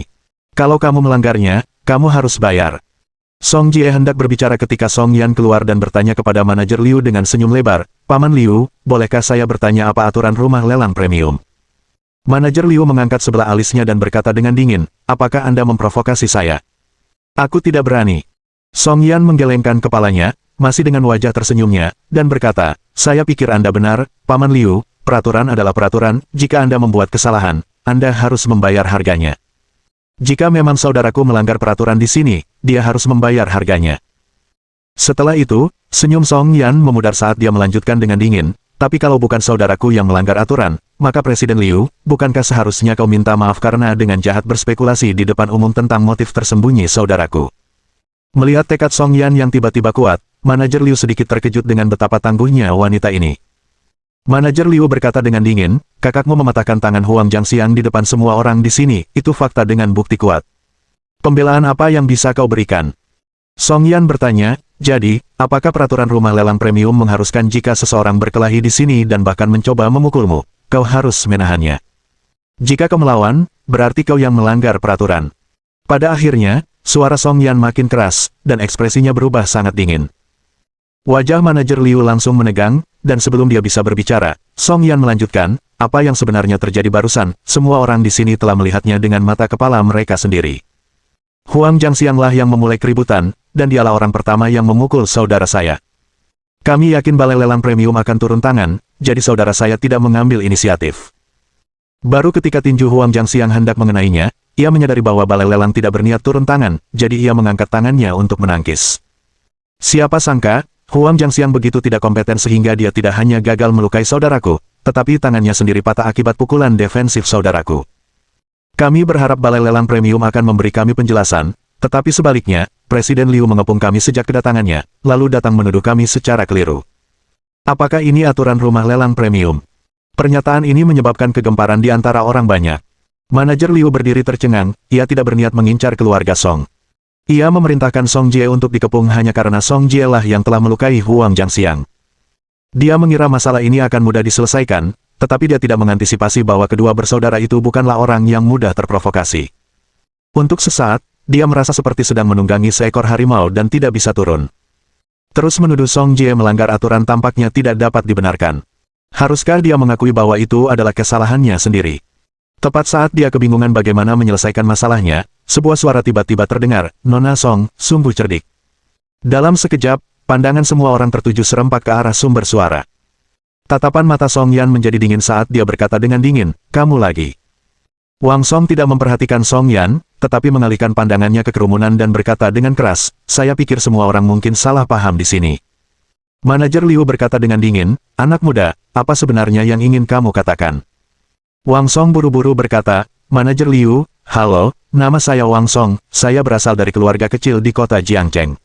Kalau kamu melanggarnya, kamu harus bayar. Song Jie hendak berbicara ketika Song Yan keluar dan bertanya kepada manajer Liu dengan senyum lebar, Paman Liu, bolehkah saya bertanya apa aturan rumah lelang premium? Manajer Liu mengangkat sebelah alisnya dan berkata dengan dingin, apakah Anda memprovokasi saya? Aku tidak berani. Song Yan menggelengkan kepalanya, masih dengan wajah tersenyumnya, dan berkata, saya pikir Anda benar, Paman Liu, peraturan adalah peraturan, jika Anda membuat kesalahan, Anda harus membayar harganya. Jika memang saudaraku melanggar peraturan di sini, dia harus membayar harganya. Setelah itu, senyum Song Yan memudar saat dia melanjutkan dengan dingin, tapi kalau bukan saudaraku yang melanggar aturan, maka Presiden Liu, bukankah seharusnya kau minta maaf karena dengan jahat berspekulasi di depan umum tentang motif tersembunyi saudaraku? Melihat tekad Song Yan yang tiba-tiba kuat, manajer Liu sedikit terkejut dengan betapa tangguhnya wanita ini. Manajer Liu berkata dengan dingin, kakakmu mematahkan tangan Huang Jiangxiang di depan semua orang di sini, itu fakta dengan bukti kuat. Pembelaan apa yang bisa kau berikan? Song Yan bertanya, jadi, apakah peraturan rumah lelang premium mengharuskan jika seseorang berkelahi di sini dan bahkan mencoba memukulmu, kau harus menahannya? Jika kau melawan, berarti kau yang melanggar peraturan. Pada akhirnya, suara Song Yan makin keras, dan ekspresinya berubah sangat dingin. Wajah manajer Liu langsung menegang, dan sebelum dia bisa berbicara, Song Yan melanjutkan, apa yang sebenarnya terjadi barusan, semua orang di sini telah melihatnya dengan mata kepala mereka sendiri. Huang Jiangxianglah yang memulai keributan, dan dialah orang pertama yang memukul saudara saya. Kami yakin balai lelang premium akan turun tangan, jadi saudara saya tidak mengambil inisiatif. Baru ketika tinju Huang Jiangxiang hendak mengenainya, ia menyadari bahwa balai lelang tidak berniat turun tangan, jadi ia mengangkat tangannya untuk menangkis. Siapa sangka, Huang Jiangxiang begitu tidak kompeten sehingga dia tidak hanya gagal melukai saudaraku, tetapi tangannya sendiri patah akibat pukulan defensif saudaraku. Kami berharap balai lelang premium akan memberi kami penjelasan, tetapi sebaliknya, Presiden Liu mengepung kami sejak kedatangannya, lalu datang menuduh kami secara keliru. Apakah ini aturan rumah lelang premium? Pernyataan ini menyebabkan kegemparan di antara orang banyak. Manajer Liu berdiri tercengang, ia tidak berniat mengincar keluarga Song. Ia memerintahkan Song Jie untuk dikepung hanya karena Song Jie lah yang telah melukai Huang Jiangxiang. Dia mengira masalah ini akan mudah diselesaikan, tetapi dia tidak mengantisipasi bahwa kedua bersaudara itu bukanlah orang yang mudah terprovokasi. Untuk sesaat, dia merasa seperti sedang menunggangi seekor harimau dan tidak bisa turun. Terus menuduh Song Jie melanggar aturan tampaknya tidak dapat dibenarkan. Haruskah dia mengakui bahwa itu adalah kesalahannya sendiri? Tepat saat dia kebingungan bagaimana menyelesaikan masalahnya, sebuah suara tiba-tiba terdengar, "Nona Song, sungguh cerdik." Dalam sekejap, pandangan semua orang tertuju serempak ke arah sumber suara. Tatapan mata Song Yan menjadi dingin saat dia berkata dengan dingin, "Kamu lagi." Wang Song tidak memperhatikan Song Yan, tetapi mengalihkan pandangannya ke kerumunan dan berkata dengan keras, "Saya pikir semua orang mungkin salah paham di sini." Manajer Liu berkata dengan dingin, "Anak muda, apa sebenarnya yang ingin kamu katakan?" Wang Song buru-buru berkata, "Manajer Liu, halo, nama saya Wang Song, saya berasal dari keluarga kecil di kota Jiangcheng.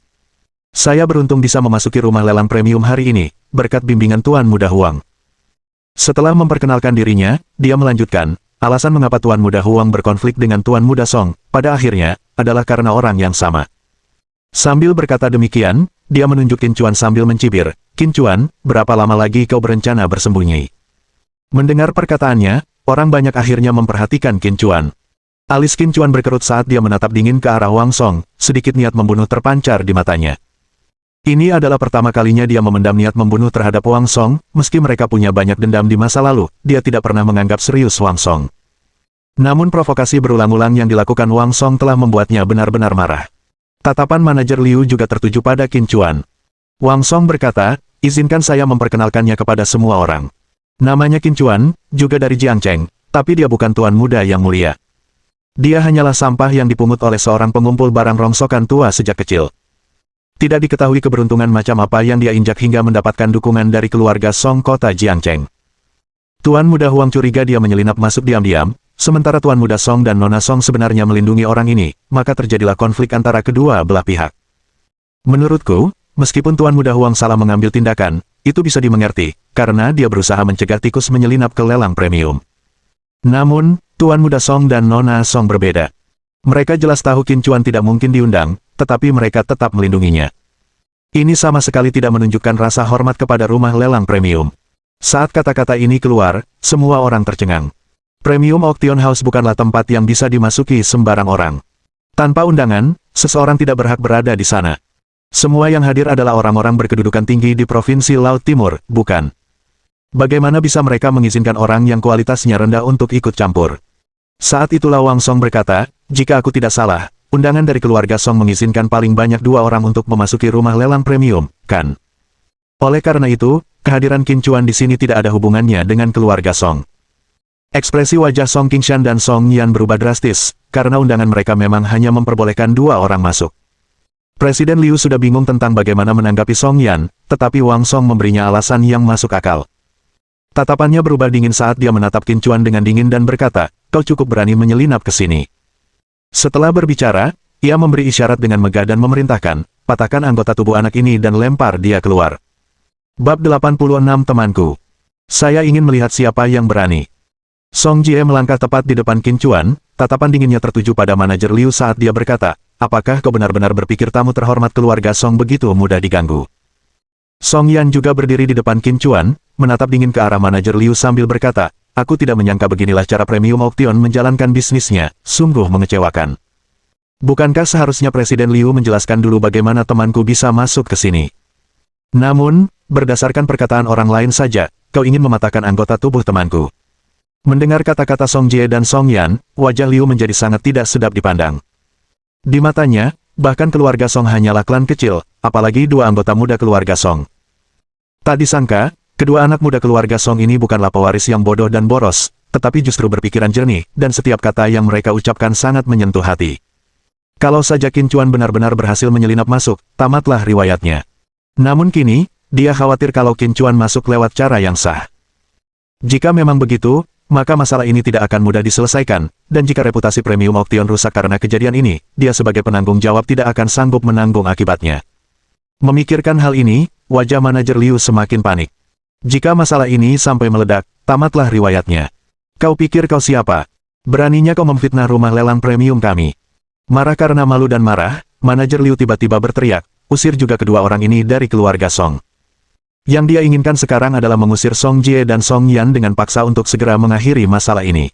Saya beruntung bisa memasuki rumah lelang premium hari ini, berkat bimbingan Tuan Muda Huang." Setelah memperkenalkan dirinya, dia melanjutkan, "Alasan mengapa Tuan Muda Huang berkonflik dengan Tuan Muda Song, pada akhirnya, adalah karena orang yang sama." Sambil berkata demikian, dia menunjuk Qin Chuan sambil mencibir, "Qin Chuan, berapa lama lagi kau berencana bersembunyi?" Mendengar perkataannya, orang banyak akhirnya memperhatikan Qin Chuan. Alis Qin Chuan berkerut saat dia menatap dingin ke arah Wang Song, sedikit niat membunuh terpancar di matanya. Ini adalah pertama kalinya dia memendam niat membunuh terhadap Wang Song, meski mereka punya banyak dendam di masa lalu, dia tidak pernah menganggap serius Wang Song. Namun provokasi berulang-ulang yang dilakukan Wang Song telah membuatnya benar-benar marah. Tatapan manajer Liu juga tertuju pada Qin Chuan. Wang Song berkata, "Izinkan saya memperkenalkannya kepada semua orang. Namanya Qin Chuan, juga dari Jiangcheng, tapi dia bukan tuan muda yang mulia. Dia hanyalah sampah yang dipungut oleh seorang pengumpul barang rongsokan tua sejak kecil. Tidak diketahui keberuntungan macam apa yang dia injak hingga mendapatkan dukungan dari keluarga Song kota Jiangcheng." Tuan Muda Huang curiga dia menyelinap masuk diam-diam, sementara Tuan Muda Song dan Nona Song sebenarnya melindungi orang ini, maka terjadilah konflik antara kedua belah pihak. Menurutku, meskipun Tuan Muda Huang salah mengambil tindakan, itu bisa dimengerti, karena dia berusaha mencegah tikus menyelinap ke lelang premium. Namun, Tuan Muda Song dan Nona Song berbeda. Mereka jelas tahu Qin Chuan tidak mungkin diundang, tetapi mereka tetap melindunginya. Ini sama sekali tidak menunjukkan rasa hormat kepada rumah lelang premium. Saat kata-kata ini keluar, semua orang tercengang. Premium Auction House bukanlah tempat yang bisa dimasuki sembarang orang. Tanpa undangan, seseorang tidak berhak berada di sana. Semua yang hadir adalah orang-orang berkedudukan tinggi di Provinsi Laut Timur, bukan? Bagaimana bisa mereka mengizinkan orang yang kualitasnya rendah untuk ikut campur? Saat itulah Wang Song berkata, "Jika aku tidak salah, undangan dari keluarga Song mengizinkan paling banyak 2 orang untuk memasuki rumah lelang premium, kan? Oleh karena itu, kehadiran Qin Chuan di sini tidak ada hubungannya dengan keluarga Song." Ekspresi wajah Song Qingshan dan Song Yan berubah drastis, karena undangan mereka memang hanya memperbolehkan 2 orang masuk. Presiden Liu sudah bingung tentang bagaimana menanggapi Song Yan, tetapi Wang Song memberinya alasan yang masuk akal. Tatapannya berubah dingin saat dia menatap Qin Chuan dengan dingin dan berkata, "Kau cukup berani menyelinap ke sini." Setelah berbicara, ia memberi isyarat dengan megah dan memerintahkan, "Patahkan anggota tubuh anak ini dan lempar dia keluar." Bab 86 Temanku. Saya ingin melihat siapa yang berani. Song Jie melangkah tepat di depan Qin Chuan, tatapan dinginnya tertuju pada manajer Liu saat dia berkata, "Apakah kau benar-benar berpikir tamu terhormat keluarga Song begitu mudah diganggu?" Song Yan juga berdiri di depan Qin Chuan, menatap dingin ke arah manajer Liu sambil berkata, "Aku tidak menyangka beginilah cara Premium Auction menjalankan bisnisnya, sungguh mengecewakan. Bukankah seharusnya Presiden Liu menjelaskan dulu bagaimana temanku bisa masuk ke sini? Namun, berdasarkan perkataan orang lain saja, kau ingin mematahkan anggota tubuh temanku." Mendengar kata-kata Song Jie dan Song Yan, wajah Liu menjadi sangat tidak sedap dipandang. Di matanya, bahkan keluarga Song hanyalah klan kecil, apalagi 2 anggota muda keluarga Song. Tak disangka, kedua anak muda keluarga Song ini bukanlah pewaris yang bodoh dan boros, tetapi justru berpikiran jernih, dan setiap kata yang mereka ucapkan sangat menyentuh hati. Kalau saja Qin Chuan benar-benar berhasil menyelinap masuk, tamatlah riwayatnya. Namun kini, dia khawatir kalau Qin Chuan masuk lewat cara yang sah. Jika memang begitu, maka masalah ini tidak akan mudah diselesaikan, dan jika reputasi Premium Auction rusak karena kejadian ini, dia sebagai penanggung jawab tidak akan sanggup menanggung akibatnya. Memikirkan hal ini, wajah manajer Liu semakin panik. Jika masalah ini sampai meledak, tamatlah riwayatnya. Kau pikir kau siapa? Beraninya kau memfitnah rumah lelang premium kami. Marah karena malu dan marah, manajer Liu tiba-tiba berteriak, "Usir juga kedua orang ini dari keluarga Song." Yang dia inginkan sekarang adalah mengusir Song Jie dan Song Yan dengan paksa untuk segera mengakhiri masalah ini.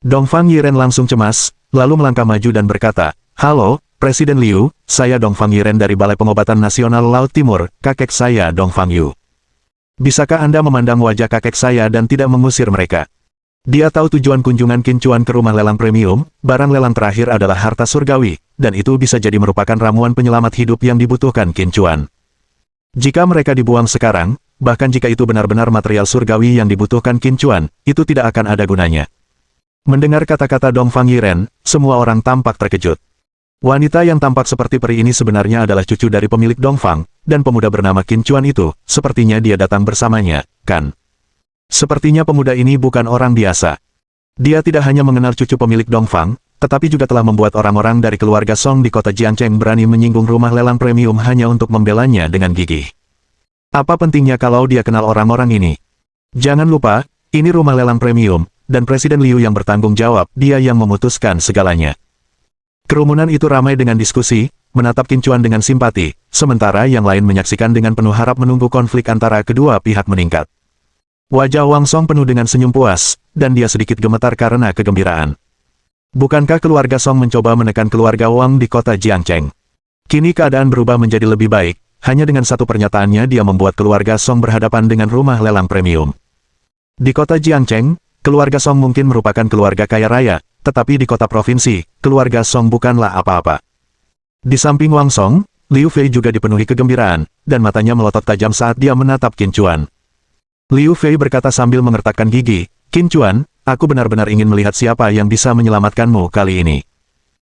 Dongfang Yiren langsung cemas, lalu melangkah maju dan berkata, "Halo, Presiden Liu, saya Dong Fangyiren dari Balai Pengobatan Nasional Laut Timur, kakek saya Dong Fangyu. Bisakah Anda memandang wajah kakek saya dan tidak mengusir mereka? Dia tahu tujuan kunjungan Qin Chuan ke rumah lelang premium, barang lelang terakhir adalah harta surgawi, dan itu bisa jadi merupakan ramuan penyelamat hidup yang dibutuhkan Qin Chuan. Jika mereka dibuang sekarang, bahkan jika itu benar-benar material surgawi yang dibutuhkan Qin Chuan, itu tidak akan ada gunanya. Mendengar kata-kata Dong Fangyiren, semua orang tampak terkejut. Wanita yang tampak seperti peri ini sebenarnya adalah cucu dari pemilik Dongfang, dan pemuda bernama Qin Chuan itu, sepertinya dia datang bersamanya, kan? Sepertinya pemuda ini bukan orang biasa. Dia tidak hanya mengenal cucu pemilik Dongfang, tetapi juga telah membuat orang-orang dari keluarga Song di kota Jiangcheng berani menyinggung rumah lelang premium hanya untuk membelanya dengan gigih. Apa pentingnya kalau dia kenal orang-orang ini? Jangan lupa, ini rumah lelang premium, dan Presiden Liu yang bertanggung jawab, dia yang memutuskan segalanya. Kerumunan itu ramai dengan diskusi, menatap Qin Chuan dengan simpati, sementara yang lain menyaksikan dengan penuh harap menunggu konflik antara kedua pihak meningkat. Wajah Wang Song penuh dengan senyum puas, dan dia sedikit gemetar karena kegembiraan. Bukankah keluarga Song mencoba menekan keluarga Wang di kota Jiangcheng? Kini keadaan berubah menjadi lebih baik, hanya dengan satu pernyataannya dia membuat keluarga Song berhadapan dengan rumah lelang premium. Di kota Jiangcheng, keluarga Song mungkin merupakan keluarga kaya raya, tetapi di kota provinsi, keluarga Song bukanlah apa-apa. Di samping Wang Song, Liu Fei juga dipenuhi kegembiraan, dan matanya melotot tajam saat dia menatap Qin Chuan. Liu Fei berkata sambil mengertakkan gigi, Qin Chuan, aku benar-benar ingin melihat siapa yang bisa menyelamatkanmu kali ini.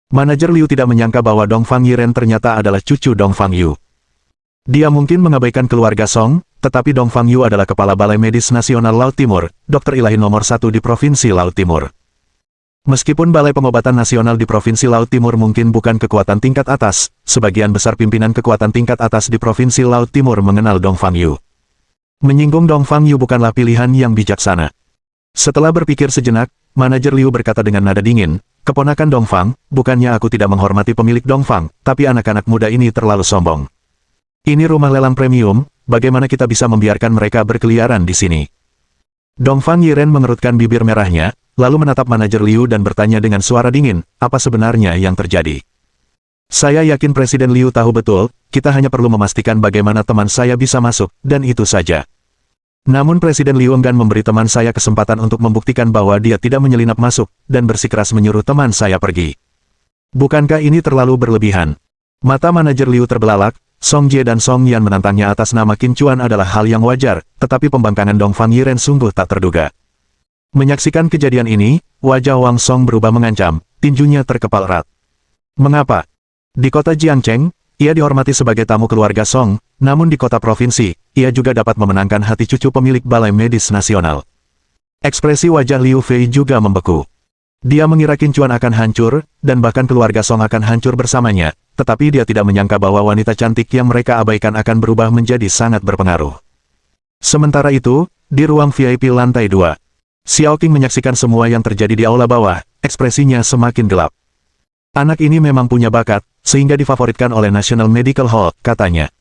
Manajer Liu tidak menyangka bahwa Dong Fangyiren ternyata adalah cucu Dong Fangyu. Dia mungkin mengabaikan keluarga Song, tetapi Dong Fangyu adalah kepala Balai Medis Nasional Laut Timur, dokter ilahi nomor 1 di Provinsi Laut Timur. Meskipun Balai Pengobatan Nasional di Provinsi Laut Timur mungkin bukan kekuatan tingkat atas, sebagian besar pimpinan kekuatan tingkat atas di Provinsi Laut Timur mengenal Dong Fangyu. Menyinggung Dong Fangyu bukanlah pilihan yang bijaksana. Setelah berpikir sejenak, manajer Liu berkata dengan nada dingin, keponakan Dongfang, bukannya aku tidak menghormati pemilik Dongfang, tapi anak-anak muda ini terlalu sombong. Ini rumah lelang premium, bagaimana kita bisa membiarkan mereka berkeliaran di sini? Dong Fangyiren mengerutkan bibir merahnya, lalu menatap manajer Liu dan bertanya dengan suara dingin, apa sebenarnya yang terjadi? Saya yakin Presiden Liu tahu betul, kita hanya perlu memastikan bagaimana teman saya bisa masuk, dan itu saja. Namun Presiden Liu enggan memberi teman saya kesempatan untuk membuktikan bahwa dia tidak menyelinap masuk, dan bersikeras menyuruh teman saya pergi. Bukankah ini terlalu berlebihan? Mata manajer Liu terbelalak, Song Jie dan Song Yan menantangnya atas nama Qin Chuan adalah hal yang wajar, tetapi pembangkangan Dong Fangyiren sungguh tak terduga. Menyaksikan kejadian ini, wajah Wang Song berubah mengancam, tinjunya terkepal erat. Mengapa? Di kota Jiangcheng, ia dihormati sebagai tamu keluarga Song, namun di kota provinsi, ia juga dapat memenangkan hati cucu pemilik Balai Medis Nasional. Ekspresi wajah Liu Fei juga membeku. Dia mengira Qin Chuan akan hancur, dan bahkan keluarga Song akan hancur bersamanya, tetapi dia tidak menyangka bahwa wanita cantik yang mereka abaikan akan berubah menjadi sangat berpengaruh. Sementara itu, di ruang VIP lantai 2, Xiao Qing menyaksikan semua yang terjadi di aula bawah, ekspresinya semakin gelap. Anak ini memang punya bakat, sehingga difavoritkan oleh National Medical Hall, katanya.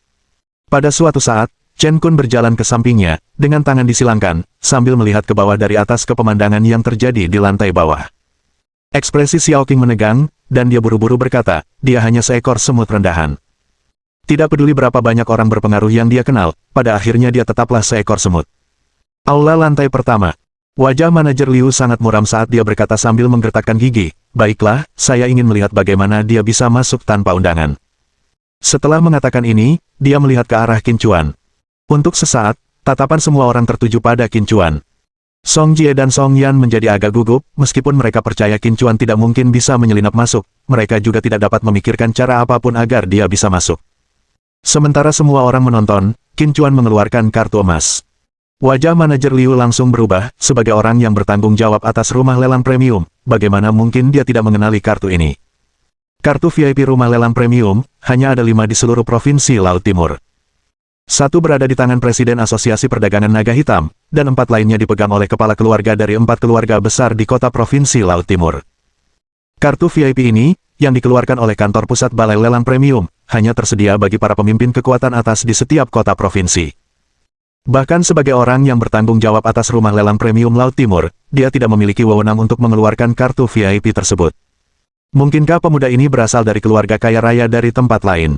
Pada suatu saat, Chen Kun berjalan ke sampingnya, dengan tangan disilangkan, sambil melihat ke bawah dari atas ke pemandangan yang terjadi di lantai bawah. Ekspresi Xiao Qing menegang, dan dia buru-buru berkata, dia hanya seekor semut rendahan. Tidak peduli berapa banyak orang berpengaruh yang dia kenal, pada akhirnya dia tetaplah seekor semut. Aula lantai pertama. Wajah manajer Liu sangat muram saat dia berkata sambil menggertakkan gigi, baiklah, saya ingin melihat bagaimana dia bisa masuk tanpa undangan. Setelah mengatakan ini, dia melihat ke arah Qin Chuan. Untuk sesaat, tatapan semua orang tertuju pada Qin Chuan. Song Jie dan Song Yan menjadi agak gugup, meskipun mereka percaya Qin Chuan tidak mungkin bisa menyelinap masuk, mereka juga tidak dapat memikirkan cara apapun agar dia bisa masuk. Sementara semua orang menonton, Qin Chuan mengeluarkan kartu emas. Wajah manajer Liu langsung berubah, sebagai orang yang bertanggung jawab atas rumah lelang premium, bagaimana mungkin dia tidak mengenali kartu ini? Kartu VIP rumah lelang premium, hanya ada 5 di seluruh provinsi Laut Timur. 1 berada di tangan Presiden Asosiasi Perdagangan Naga Hitam, dan 4 lainnya dipegang oleh kepala keluarga dari 4 keluarga besar di kota Provinsi Laut Timur. Kartu VIP ini, yang dikeluarkan oleh kantor pusat Balai Lelang Premium, hanya tersedia bagi para pemimpin kekuatan atas di setiap kota provinsi. Bahkan sebagai orang yang bertanggung jawab atas rumah lelang premium Laut Timur, dia tidak memiliki wewenang untuk mengeluarkan kartu VIP tersebut. Mungkinkah pemuda ini berasal dari keluarga kaya raya dari tempat lain?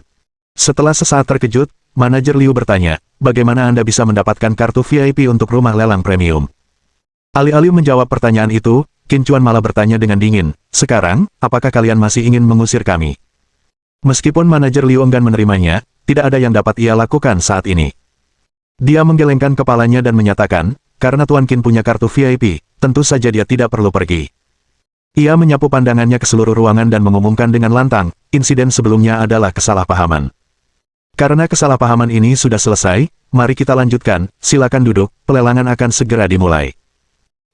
Setelah sesaat terkejut, manajer Liu bertanya, bagaimana Anda bisa mendapatkan kartu VIP untuk rumah lelang premium? Alih-alih menjawab pertanyaan itu, Qin Chuan malah bertanya dengan dingin, sekarang, apakah kalian masih ingin mengusir kami? Meskipun manajer Liu enggan menerimanya, tidak ada yang dapat ia lakukan saat ini. Dia menggelengkan kepalanya dan menyatakan, karena Tuan Qin punya kartu VIP, tentu saja dia tidak perlu pergi. Ia menyapu pandangannya ke seluruh ruangan dan mengumumkan dengan lantang, insiden sebelumnya adalah kesalahpahaman. Karena kesalahpahaman ini sudah selesai, mari kita lanjutkan, silakan duduk, pelelangan akan segera dimulai.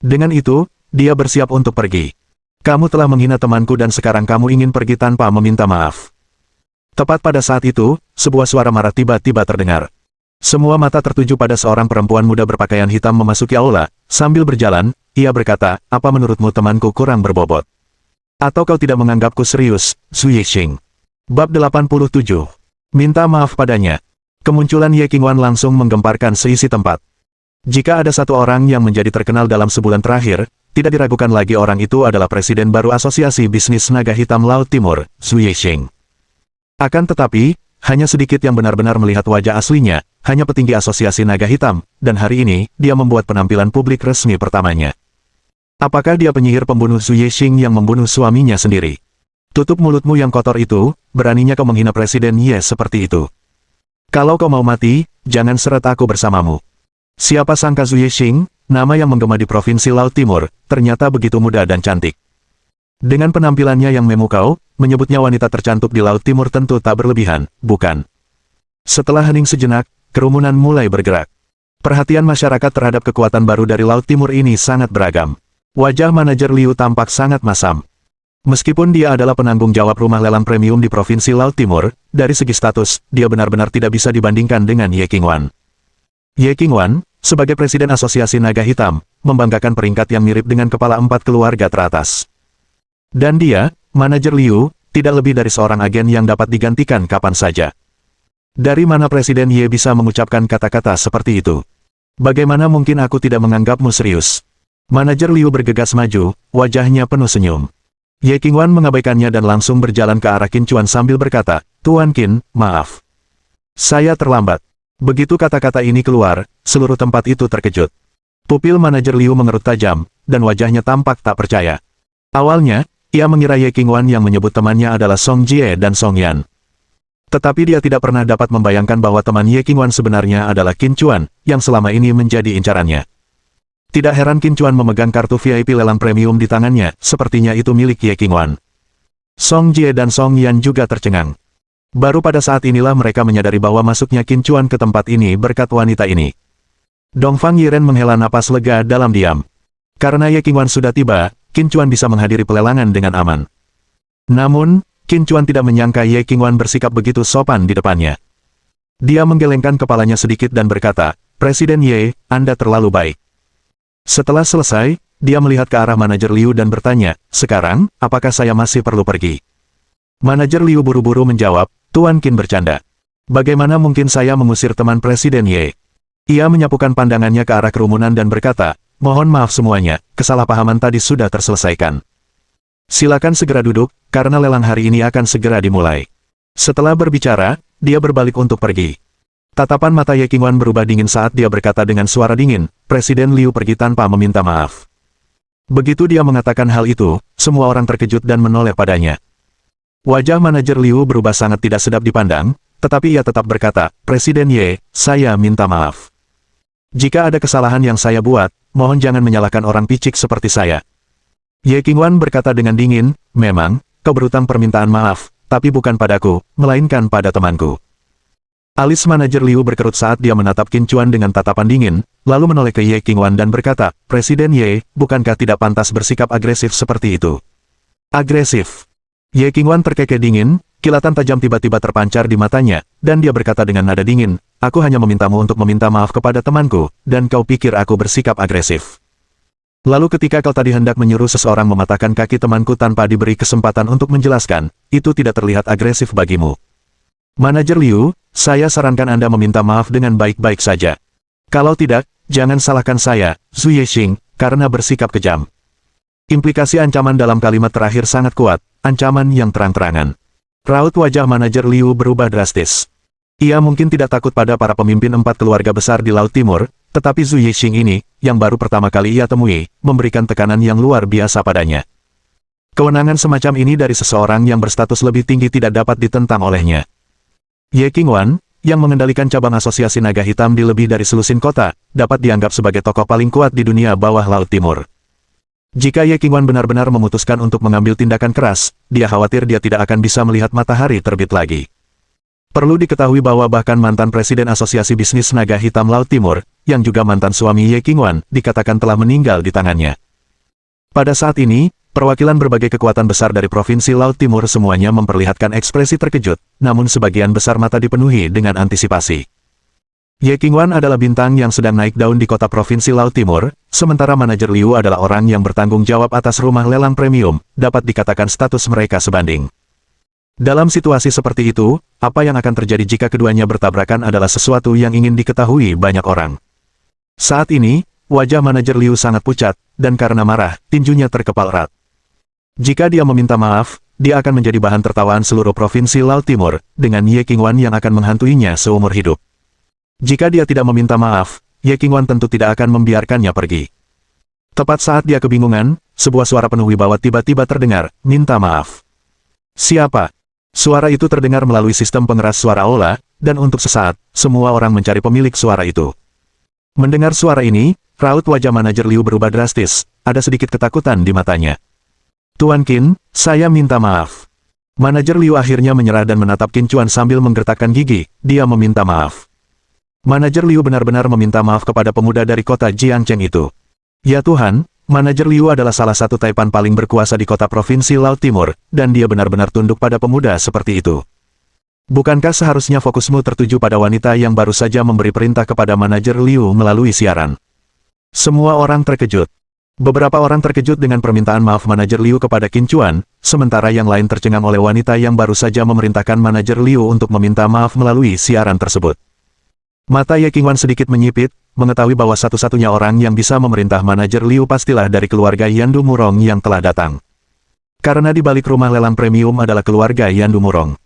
Dengan itu, dia bersiap untuk pergi. Kamu telah menghina temanku dan sekarang kamu ingin pergi tanpa meminta maaf. Tepat pada saat itu, sebuah suara marah tiba-tiba terdengar. Semua mata tertuju pada seorang perempuan muda berpakaian hitam memasuki aula. Sambil berjalan, ia berkata, apa menurutmu temanku kurang berbobot? Atau kau tidak menganggapku serius, Su Yixing? Bab 87. Minta maaf padanya. Kemunculan Ye Qingwan langsung menggemparkan seisi tempat. Jika ada satu orang yang menjadi terkenal dalam sebulan terakhir, tidak diragukan lagi orang itu adalah Presiden baru Asosiasi Bisnis Naga Hitam Laut Timur, Su Yixing. Akan tetapi, hanya sedikit yang benar-benar melihat wajah aslinya, hanya petinggi Asosiasi Naga Hitam, dan hari ini, dia membuat penampilan publik resmi pertamanya. Apakah dia penyihir pembunuh Su Yixing yang membunuh suaminya sendiri? Tutup mulutmu yang kotor itu, beraninya kau menghina Presiden Ye seperti itu. Kalau kau mau mati, jangan seret aku bersamamu. Siapa sangka Su Yixing, nama yang menggema di Provinsi Laut Timur, ternyata begitu muda dan cantik. Dengan penampilannya yang memukau, menyebutnya wanita tercantik di Laut Timur tentu tak berlebihan, bukan? Setelah hening sejenak, kerumunan mulai bergerak. Perhatian masyarakat terhadap kekuatan baru dari Laut Timur ini sangat beragam. Wajah manajer Liu tampak sangat masam. Meskipun dia adalah penanggung jawab rumah lelang premium di Provinsi Laut Timur, dari segi status, dia benar-benar tidak bisa dibandingkan dengan Ye Qingwan. Ye Qingwan, sebagai Presiden Asosiasi Naga Hitam, membanggakan peringkat yang mirip dengan kepala 4 keluarga teratas. Dan dia, manajer Liu, tidak lebih dari seorang agen yang dapat digantikan kapan saja. Dari mana Presiden Ye bisa mengucapkan kata-kata seperti itu? Bagaimana mungkin aku tidak menganggapmu serius? Manajer Liu bergegas maju, wajahnya penuh senyum. Ye Qingwan mengabaikannya dan langsung berjalan ke arah Qin Chuan sambil berkata, Tuan Qin, maaf. Saya terlambat. Begitu kata-kata ini keluar, seluruh tempat itu terkejut. Pupil manajer Liu mengerut tajam, dan wajahnya tampak tak percaya. Awalnya, ia mengira Ye Qingwan yang menyebut temannya adalah Song Jie dan Song Yan. Tetapi dia tidak pernah dapat membayangkan bahwa teman Ye Qingwan sebenarnya adalah Qin Chuan, yang selama ini menjadi incarannya. Tidak heran Qin Chuan memegang kartu VIP lelang premium di tangannya, sepertinya itu milik Ye Qingwan. Song Jie dan Song Yan juga tercengang. Baru pada saat inilah mereka menyadari bahwa masuknya Qin Chuan ke tempat ini berkat wanita ini. Dongfang Yiren menghela napas lega dalam diam. Karena Ye Qingwan sudah tiba, Qin Chuan bisa menghadiri pelelangan dengan aman. Namun, Qin Chuan tidak menyangka Ye Qingwan bersikap begitu sopan di depannya. Dia menggelengkan kepalanya sedikit dan berkata, Presiden Ye, Anda terlalu baik. Setelah selesai, dia melihat ke arah manajer Liu dan bertanya, sekarang, apakah saya masih perlu pergi? Manajer Liu buru-buru menjawab, Tuan Qin bercanda. Bagaimana mungkin saya mengusir teman Presiden Ye? Ia menyapukan pandangannya ke arah kerumunan dan berkata, mohon maaf semuanya, kesalahpahaman tadi sudah terselesaikan. Silakan segera duduk, karena lelang hari ini akan segera dimulai. Setelah berbicara, dia berbalik untuk pergi. Tatapan mata Ye Qingwan berubah dingin saat dia berkata dengan suara dingin, Presiden Liu pergi tanpa meminta maaf. Begitu dia mengatakan hal itu, semua orang terkejut dan menoleh padanya. Wajah manajer Liu berubah sangat tidak sedap dipandang, tetapi ia tetap berkata, Presiden Ye, saya minta maaf. Jika ada kesalahan yang saya buat, mohon jangan menyalahkan orang picik seperti saya. Ye Qingwan berkata dengan dingin, memang, kau berutang permintaan maaf, tapi bukan padaku, melainkan pada temanku. Alis manajer Liu berkerut saat dia menatap Qin Chuan dengan tatapan dingin, lalu menoleh ke Ye Qingwan dan berkata, Presiden Ye, bukankah tidak pantas bersikap agresif seperti itu? Agresif. Ye Qingwan terkekeh dingin, kilatan tajam tiba-tiba terpancar di matanya, dan dia berkata dengan nada dingin, aku hanya memintamu untuk meminta maaf kepada temanku, dan kau pikir aku bersikap agresif. Lalu ketika kau tadi hendak menyuruh seseorang mematahkan kaki temanku tanpa diberi kesempatan untuk menjelaskan, itu tidak terlihat agresif bagimu. Manajer Liu, saya sarankan Anda meminta maaf dengan baik-baik saja. Kalau tidak, jangan salahkan saya, Su Yixing, karena bersikap kejam. Implikasi ancaman dalam kalimat terakhir sangat kuat, ancaman yang terang-terangan. Raut wajah manajer Liu berubah drastis. Ia mungkin tidak takut pada para pemimpin 4 keluarga besar di Laut Timur, tetapi Zhu Yixing ini, yang baru pertama kali ia temui, memberikan tekanan yang luar biasa padanya. Kewenangan semacam ini dari seseorang yang berstatus lebih tinggi tidak dapat ditentang olehnya. Ye Qingwan, yang mengendalikan cabang asosiasi naga hitam di lebih dari selusin kota, dapat dianggap sebagai tokoh paling kuat di dunia bawah Laut Timur. Jika Ye Qingwan benar-benar memutuskan untuk mengambil tindakan keras, dia khawatir dia tidak akan bisa melihat matahari terbit lagi. Perlu diketahui bahwa bahkan mantan Presiden Asosiasi Bisnis Naga Hitam Laut Timur, yang juga mantan suami Ye Qingwan, dikatakan telah meninggal di tangannya. Pada saat ini, perwakilan berbagai kekuatan besar dari Provinsi Laut Timur semuanya memperlihatkan ekspresi terkejut, namun sebagian besar mata dipenuhi dengan antisipasi. Ye Qingwan adalah bintang yang sedang naik daun di kota Provinsi Laut Timur, sementara manajer Liu adalah orang yang bertanggung jawab atas rumah lelang premium, dapat dikatakan status mereka sebanding. Dalam situasi seperti itu, apa yang akan terjadi jika keduanya bertabrakan adalah sesuatu yang ingin diketahui banyak orang. Saat ini, wajah manajer Liu sangat pucat, dan karena marah, tinjunya terkepal erat. Jika dia meminta maaf, dia akan menjadi bahan tertawaan seluruh Provinsi Laut Timur, dengan Ye Qingwan yang akan menghantuinya seumur hidup. Jika dia tidak meminta maaf, Ye Qingwan tentu tidak akan membiarkannya pergi. Tepat saat dia kebingungan, sebuah suara penuh wibawa tiba-tiba terdengar, minta maaf. Siapa? Suara itu terdengar melalui sistem pengeras suara aula, dan untuk sesaat, semua orang mencari pemilik suara itu. Mendengar suara ini, raut wajah manajer Liu berubah drastis, ada sedikit ketakutan di matanya. Tuan Qin, saya minta maaf. Manajer Liu akhirnya menyerah dan menatap Qin Chuan sambil menggertakkan gigi, dia meminta maaf. Manajer Liu benar-benar meminta maaf kepada pemuda dari kota Jiangcheng itu. Ya Tuhan, manajer Liu adalah salah satu taipan paling berkuasa di kota Provinsi Laut Timur, dan dia benar-benar tunduk pada pemuda seperti itu. Bukankah seharusnya fokusmu tertuju pada wanita yang baru saja memberi perintah kepada manajer Liu melalui siaran? Semua orang terkejut. Beberapa orang terkejut dengan permintaan maaf manajer Liu kepada Qin Chuan, sementara yang lain tercengang oleh wanita yang baru saja memerintahkan manajer Liu untuk meminta maaf melalui siaran tersebut. Mata Ye Qingwan sedikit menyipit, mengetahui bahwa satu-satunya orang yang bisa memerintah manajer Liu pastilah dari keluarga Yandu Murong yang telah datang. Karena di balik rumah lelang premium adalah keluarga Yandu Murong.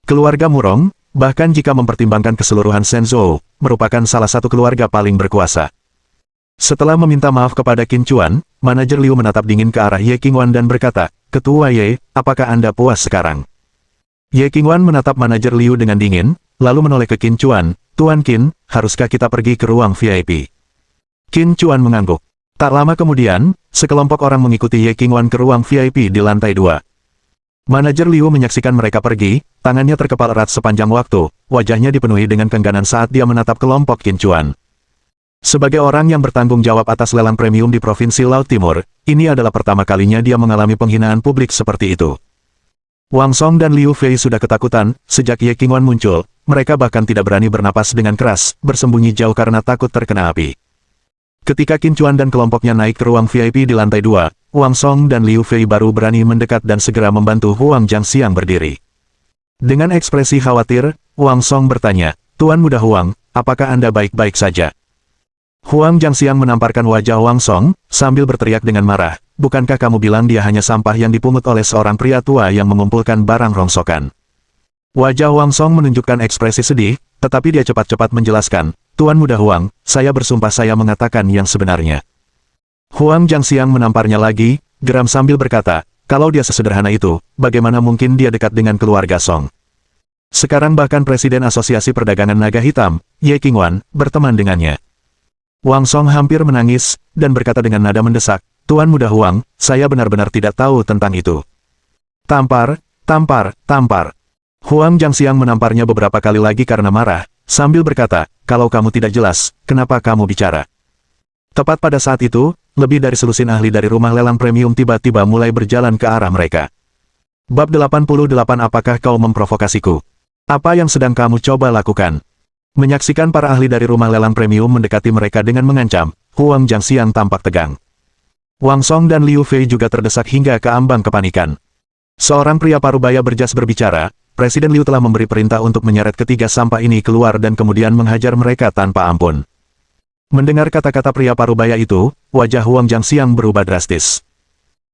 Keluarga Murong, bahkan jika mempertimbangkan keseluruhan Shenzhou, merupakan salah satu keluarga paling berkuasa. Setelah meminta maaf kepada Qin Chuan, manajer Liu menatap dingin ke arah Ye Qingwan dan berkata, Ketua Ye, apakah Anda puas sekarang? Ye Qingwan menatap manajer Liu dengan dingin, lalu menoleh ke Qin Chuan, Tuan Qin, haruskah kita pergi ke ruang VIP? Qin Chuan mengangguk. Tak lama kemudian, sekelompok orang mengikuti Ye Qingwan ke ruang VIP di lantai 2. Manajer Liu menyaksikan mereka pergi, tangannya terkepal erat sepanjang waktu, wajahnya dipenuhi dengan kengganan saat dia menatap kelompok Qin Chuan. Sebagai orang yang bertanggung jawab atas lelang premium di Provinsi Laut Timur, ini adalah pertama kalinya dia mengalami penghinaan publik seperti itu. Wang Song dan Liu Fei sudah ketakutan, sejak Ye Qingwan muncul, mereka bahkan tidak berani bernapas dengan keras, bersembunyi jauh karena takut terkena api. Ketika Qin Chuan dan kelompoknya naik ke ruang VIP di lantai 2, Wang Song dan Liu Fei baru berani mendekat dan segera membantu Huang Jiangxiang berdiri. Dengan ekspresi khawatir, Wang Song bertanya, Tuan Muda Huang, apakah Anda baik-baik saja? Huang Jiangxiang menamparkan wajah Wang Song, sambil berteriak dengan marah, bukankah kamu bilang dia hanya sampah yang dipungut oleh seorang pria tua yang mengumpulkan barang rongsokan? Wajah Wang Song menunjukkan ekspresi sedih, tetapi dia cepat-cepat menjelaskan, Tuan Muda Huang, saya bersumpah saya mengatakan yang sebenarnya. Huang Jiangxiang menamparnya lagi, geram sambil berkata, kalau dia sesederhana itu, bagaimana mungkin dia dekat dengan keluarga Song? Sekarang bahkan Presiden Asosiasi Perdagangan Naga Hitam, Ye Qingwan, berteman dengannya. Wang Song hampir menangis, dan berkata dengan nada mendesak, Tuan Muda Huang, saya benar-benar tidak tahu tentang itu. Tampar, tampar, tampar. Huang Jiangxiang menamparnya beberapa kali lagi karena marah, sambil berkata, kalau kamu tidak jelas, kenapa kamu bicara? Tepat pada saat itu, lebih dari selusin ahli dari rumah lelang premium tiba-tiba mulai berjalan ke arah mereka. Bab 88. Apakah kau memprovokasiku? Apa yang sedang kamu coba lakukan? Menyaksikan para ahli dari rumah lelang premium mendekati mereka dengan mengancam, Huang Jiangxiang tampak tegang. Wang Song dan Liu Fei juga terdesak hingga ke ambang kepanikan. Seorang pria parubaya berjas berbicara, Presiden Liu telah memberi perintah untuk menyeret ketiga sampah ini keluar dan kemudian menghajar mereka tanpa ampun. Mendengar kata-kata pria parubaya itu, wajah Huang Jiangxiang berubah drastis.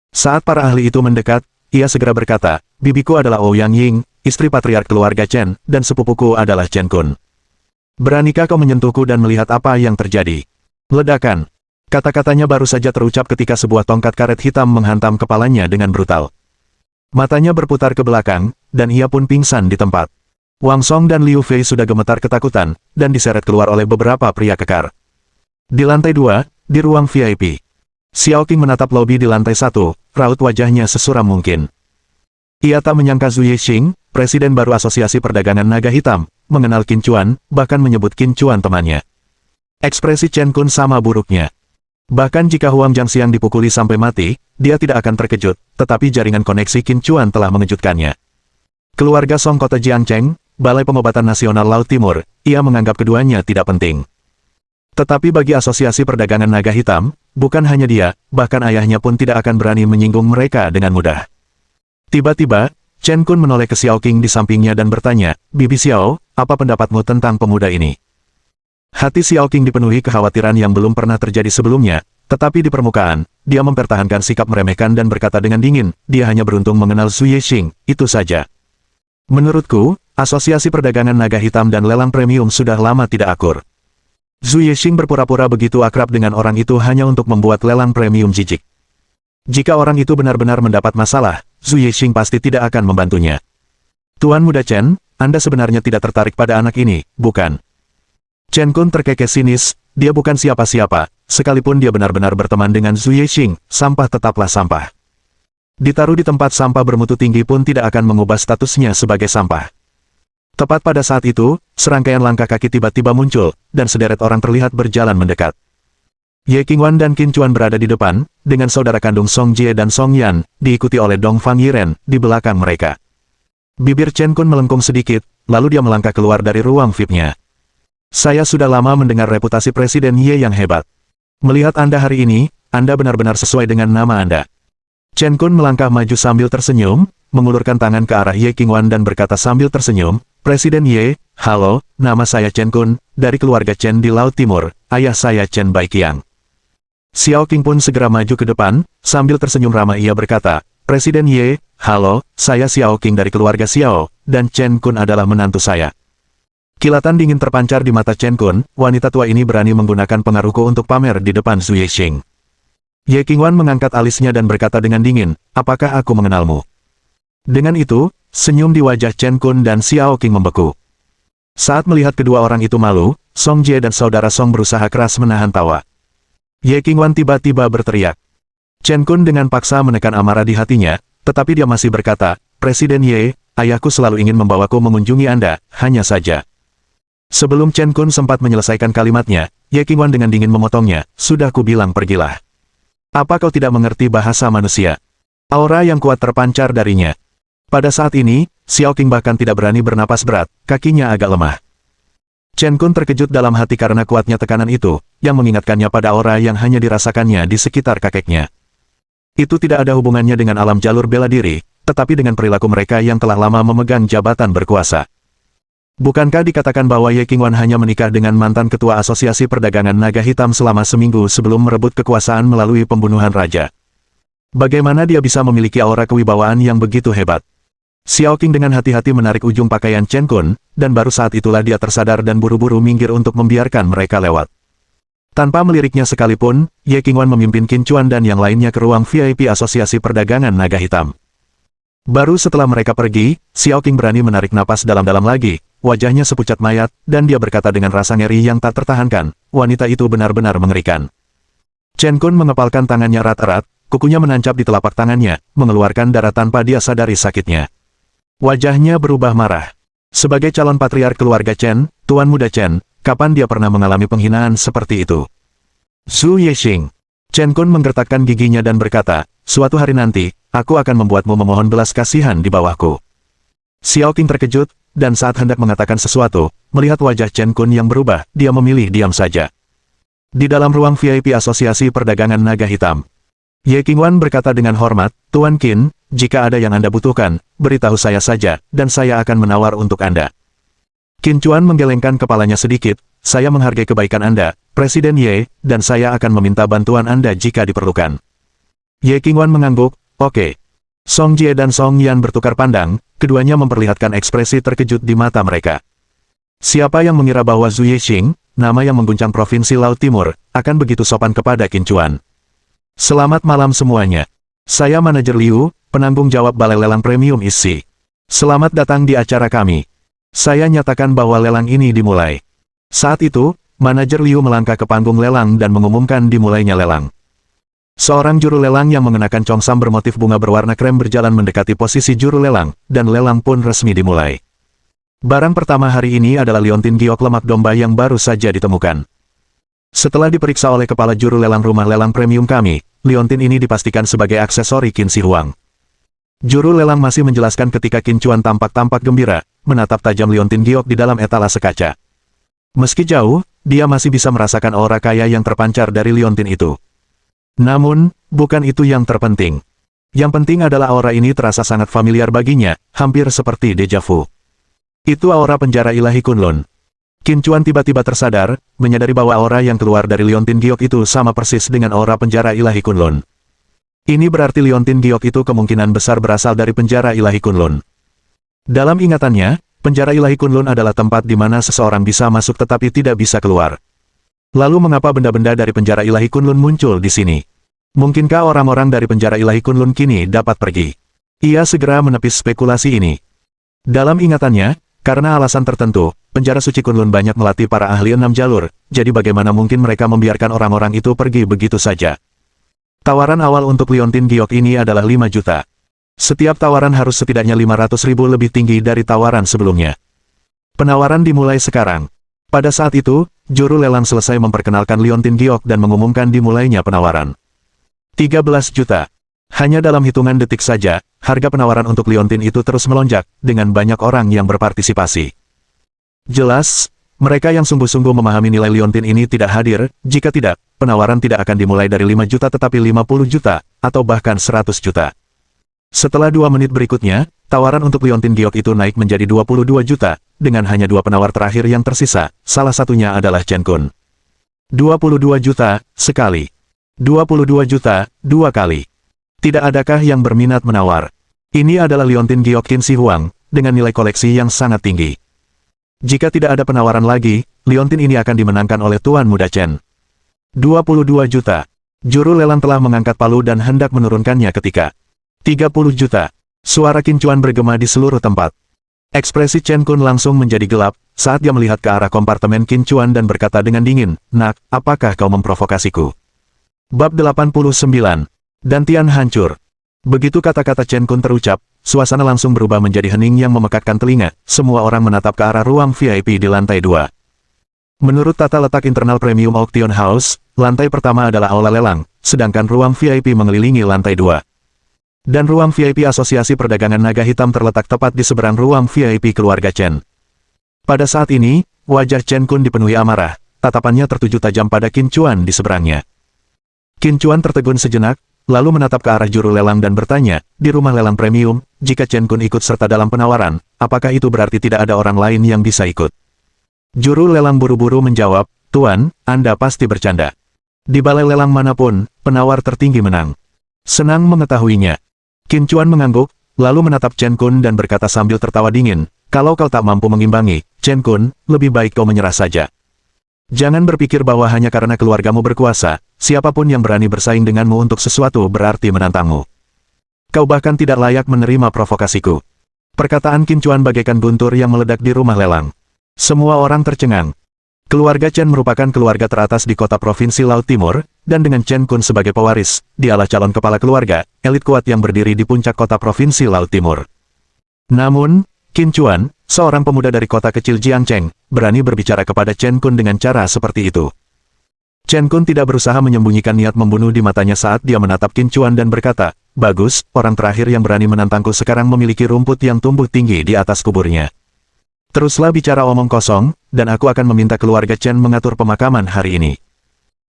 Saat para ahli itu mendekat, ia segera berkata, bibiku adalah Ouyang Ying, istri patriark keluarga Chen, dan sepupuku adalah Chen Kun. Beranikah kau menyentuhku dan melihat apa yang terjadi? Ledakan. Kata-katanya baru saja terucap ketika sebuah tongkat karet hitam menghantam kepalanya dengan brutal. Matanya berputar ke belakang, dan ia pun pingsan di tempat. Wang Song dan Liu Fei sudah gemetar ketakutan, dan diseret keluar oleh beberapa pria kekar. Di lantai 2, di ruang VIP. Xiao Qing menatap lobi di lantai 1, raut wajahnya sesuram mungkin. Ia tak menyangka Zhu Yixing, presiden baru Asosiasi Perdagangan Naga Hitam, mengenal Qin Chuan, bahkan menyebut Qin Chuan temannya. Ekspresi Chen Kun sama buruknya. Bahkan jika Huang Zhangxiang dipukuli sampai mati, dia tidak akan terkejut, tetapi jaringan koneksi Qin Chuan telah mengejutkannya. Keluarga Song Kota Jiangcheng, Balai Pengobatan Nasional Laut Timur, ia menganggap keduanya tidak penting. Tetapi bagi Asosiasi Perdagangan Naga Hitam, bukan hanya dia, bahkan ayahnya pun tidak akan berani menyinggung mereka dengan mudah. Tiba-tiba, Chen Kun menoleh ke Xiao Qing di sampingnya dan bertanya, Bibi Xiao, apa pendapatmu tentang pemuda ini? Hati Xiao Qing dipenuhi kekhawatiran yang belum pernah terjadi sebelumnya, tetapi di permukaan, dia mempertahankan sikap meremehkan dan berkata dengan dingin, dia hanya beruntung mengenal Zhu Yixing, itu saja. Menurutku, Asosiasi Perdagangan Naga Hitam dan Lelang Premium sudah lama tidak akur. Zhu Yixing berpura-pura begitu akrab dengan orang itu hanya untuk membuat lelang premium jijik. Jika orang itu benar-benar mendapat masalah, Zhu Yixing pasti tidak akan membantunya. Tuan Muda Chen, Anda sebenarnya tidak tertarik pada anak ini, bukan? Chen Kun terkekeh sinis, dia bukan siapa-siapa, sekalipun dia benar-benar berteman dengan Zhu Yixing, sampah tetaplah sampah. Ditaruh di tempat sampah bermutu tinggi pun tidak akan mengubah statusnya sebagai sampah. Tepat pada saat itu, serangkaian langkah kaki tiba-tiba muncul, dan sederet orang terlihat berjalan mendekat. Ye Qingwan dan Qin Chuan berada di depan, dengan saudara kandung Song Jie dan Song Yan, diikuti oleh Dong Fang Yiren, di belakang mereka. Bibir Chen Kun melengkung sedikit, lalu dia melangkah keluar dari ruang VIP-nya. Saya sudah lama mendengar reputasi Presiden Ye yang hebat. Melihat Anda hari ini, Anda benar-benar sesuai dengan nama Anda. Chen Kun melangkah maju sambil tersenyum, mengulurkan tangan ke arah Ye Qingwan dan berkata sambil tersenyum, Presiden Ye, halo, nama saya Chen Kun, dari keluarga Chen di Laut Timur, ayah saya Chen Baiqiang. Xiao Qing pun segera maju ke depan, sambil tersenyum ramah ia berkata, Presiden Ye, halo, saya Xiao Qing dari keluarga Xiao, dan Chen Kun adalah menantu saya. Kilatan dingin terpancar di mata Chen Kun, wanita tua ini berani menggunakan pengaruhku untuk pamer di depan Zhu Yixing. Ye Qingwan mengangkat alisnya dan berkata dengan dingin, apakah aku mengenalmu? Dengan itu, senyum di wajah Chen Kun dan Xiao Qing membeku. Saat melihat kedua orang itu malu, Song Jie dan saudara Song berusaha keras menahan tawa. Ye Qingwan tiba-tiba berteriak. Chen Kun dengan paksa menekan amarah di hatinya, tetapi dia masih berkata, Presiden Ye, ayahku selalu ingin membawaku mengunjungi Anda, hanya saja. Sebelum Chen Kun sempat menyelesaikan kalimatnya, Ye Qingwan dengan dingin memotongnya, sudah kubilang pergilah. Apa kau tidak mengerti bahasa manusia? Aura yang kuat terpancar darinya. Pada saat ini, Xiao Qing bahkan tidak berani bernapas berat, kakinya agak lemah. Chen Kun terkejut dalam hati karena kuatnya tekanan itu, yang mengingatkannya pada aura yang hanya dirasakannya di sekitar kakeknya. Itu tidak ada hubungannya dengan alam jalur bela diri, tetapi dengan perilaku mereka yang telah lama memegang jabatan berkuasa. Bukankah dikatakan bahwa Ye Qingwan hanya menikah dengan mantan ketua Asosiasi Perdagangan Naga Hitam selama seminggu sebelum merebut kekuasaan melalui pembunuhan raja? Bagaimana dia bisa memiliki aura kewibawaan yang begitu hebat? Xiao Qing dengan hati-hati menarik ujung pakaian Chen Kun, dan baru saat itulah dia tersadar dan buru-buru minggir untuk membiarkan mereka lewat. Tanpa meliriknya sekalipun, Ye Qingwan memimpin Qin Chuan dan yang lainnya ke ruang VIP Asosiasi Perdagangan Naga Hitam. Baru setelah mereka pergi, Xiao Qing berani menarik napas dalam-dalam lagi, wajahnya sepucat mayat, dan dia berkata dengan rasa ngeri yang tak tertahankan, wanita itu benar-benar mengerikan. Chen Kun mengepalkan tangannya erat-erat, kukunya menancap di telapak tangannya, mengeluarkan darah tanpa dia sadari sakitnya. Wajahnya berubah marah. Sebagai calon patriark keluarga Chen, Tuan Muda Chen, kapan dia pernah mengalami penghinaan seperti itu? Zhu Yixing. Chen Kun menggertakkan giginya dan berkata, suatu hari nanti, aku akan membuatmu memohon belas kasihan di bawahku. Xiao Qing terkejut, dan saat hendak mengatakan sesuatu, melihat wajah Chen Kun yang berubah, dia memilih diam saja. Di dalam ruang VIP Asosiasi Perdagangan Naga Hitam, Ye Qingwan berkata dengan hormat, Tuan Qin, jika ada yang Anda butuhkan, beritahu saya saja, dan saya akan menawar untuk Anda. Qin Chuan menggelengkan kepalanya sedikit, saya menghargai kebaikan Anda, Presiden Ye, dan saya akan meminta bantuan Anda jika diperlukan. Ye Qingwan mengangguk, oke. Song Jie dan Song Yan bertukar pandang, keduanya memperlihatkan ekspresi terkejut di mata mereka. Siapa yang mengira bahwa Zhu Yixing, nama yang mengguncang Provinsi Laut Timur, akan begitu sopan kepada Qin Chuan? Selamat malam semuanya. Saya manajer Liu, penanggung jawab Balai Lelang Premium Isi. Selamat datang di acara kami. Saya nyatakan bahwa lelang ini dimulai. Saat itu, manajer Liu melangkah ke panggung lelang dan mengumumkan dimulainya lelang. Seorang juru lelang yang mengenakan congsam bermotif bunga berwarna krem berjalan mendekati posisi juru lelang, dan lelang pun resmi dimulai. Barang pertama hari ini adalah liontin giok lemak domba yang baru saja ditemukan. Setelah diperiksa oleh kepala juru lelang rumah lelang premium kami, liontin ini dipastikan sebagai aksesori Qin Shi Huang. Juru lelang masih menjelaskan ketika Qin Chuan tampak-tampak gembira, menatap tajam liontin giok di dalam etalase kaca. Meski jauh, dia masih bisa merasakan aura kaya yang terpancar dari liontin itu. Namun, bukan itu yang terpenting. Yang penting adalah aura ini terasa sangat familiar baginya, hampir seperti deja vu. Itu aura penjara ilahi Kunlun. Qin Chuan tiba-tiba tersadar, menyadari bahwa aura yang keluar dari liontin giok itu sama persis dengan aura penjara ilahi Kunlun. Ini berarti liontin giok itu kemungkinan besar berasal dari penjara ilahi Kunlun. Dalam ingatannya, penjara ilahi Kunlun adalah tempat di mana seseorang bisa masuk tetapi tidak bisa keluar. Lalu mengapa benda-benda dari penjara ilahi Kunlun muncul di sini? Mungkinkah orang-orang dari penjara ilahi Kunlun kini dapat pergi? Ia segera menepis spekulasi ini. Dalam ingatannya, karena alasan tertentu, penjara suci Kunlun banyak melatih para ahli 6 jalur, jadi bagaimana mungkin mereka membiarkan orang-orang itu pergi begitu saja? Tawaran awal untuk liontin giok ini adalah 5 juta. Setiap tawaran harus setidaknya 500.000 lebih tinggi dari tawaran sebelumnya. Penawaran dimulai sekarang. Pada saat itu, juru lelang selesai memperkenalkan liontin giok dan mengumumkan dimulainya penawaran. 13 juta. Hanya dalam hitungan detik saja, harga penawaran untuk liontin itu terus melonjak, dengan banyak orang yang berpartisipasi. Jelas, mereka yang sungguh-sungguh memahami nilai liontin ini tidak hadir, jika tidak, penawaran tidak akan dimulai dari 5 juta tetapi 50 juta, atau bahkan 100 juta. Setelah 2 menit berikutnya, tawaran untuk liontin giok itu naik menjadi 22 juta, dengan hanya 2 penawar terakhir yang tersisa, salah satunya adalah Chen Kun. 22 juta, sekali. 22 juta, 2 kali. Tidak adakah yang berminat menawar? Ini adalah liontin giok Qin Shi Huang, dengan nilai koleksi yang sangat tinggi. Jika tidak ada penawaran lagi, liontin ini akan dimenangkan oleh Tuan Muda Chen. 22 juta. Juru lelang telah mengangkat palu dan hendak menurunkannya ketika 30 juta. Suara Qin Chuan bergema di seluruh tempat. Ekspresi Chen Kun langsung menjadi gelap, saat dia melihat ke arah kompartemen Qin Chuan dan berkata dengan dingin, "Nak, apakah kau memprovokasiku?" Bab 89. Dantian hancur. Begitu kata-kata Chen Kun terucap, suasana langsung berubah menjadi hening yang memekakkan telinga, semua orang menatap ke arah ruang VIP di lantai 2. Menurut tata letak internal Premium Auction House, lantai pertama adalah aula lelang, sedangkan ruang VIP mengelilingi lantai 2. Dan ruang VIP Asosiasi Perdagangan Naga Hitam terletak tepat di seberang ruang VIP keluarga Chen. Pada saat ini, wajah Chen Kun dipenuhi amarah, tatapannya tertuju tajam pada Qin Chuan di seberangnya. Qin Chuan tertegun sejenak, lalu menatap ke arah juru lelang dan bertanya, di rumah lelang premium, jika Chen Kun ikut serta dalam penawaran, apakah itu berarti tidak ada orang lain yang bisa ikut? Juru lelang buru-buru menjawab, "Tuan, Anda pasti bercanda. Di balai lelang manapun, penawar tertinggi menang." Senang mengetahuinya. Qin Chuan mengangguk, lalu menatap Chen Kun dan berkata sambil tertawa dingin, "Kalau kau tak mampu mengimbangi, Chen Kun, lebih baik kau menyerah saja. Jangan berpikir bahwa hanya karena keluargamu berkuasa, siapapun yang berani bersaing denganmu untuk sesuatu berarti menantangmu. Kau bahkan tidak layak menerima provokasiku." Perkataan Qin Chuan bagaikan guntur yang meledak di rumah lelang. Semua orang tercengang. Keluarga Chen merupakan keluarga teratas di kota Provinsi Laut Timur, dan dengan Chen Kun sebagai pewaris, dialah calon kepala keluarga, elit kuat yang berdiri di puncak kota Provinsi Laut Timur. Namun, Qin Chuan, seorang pemuda dari kota kecil Jiangcheng, berani berbicara kepada Chen Kun dengan cara seperti itu. Chen Kun tidak berusaha menyembunyikan niat membunuh di matanya saat dia menatap Qin Chuan dan berkata, "Bagus, orang terakhir yang berani menantangku sekarang memiliki rumput yang tumbuh tinggi di atas kuburnya. Teruslah bicara omong kosong, dan aku akan meminta keluarga Chen mengatur pemakaman hari ini."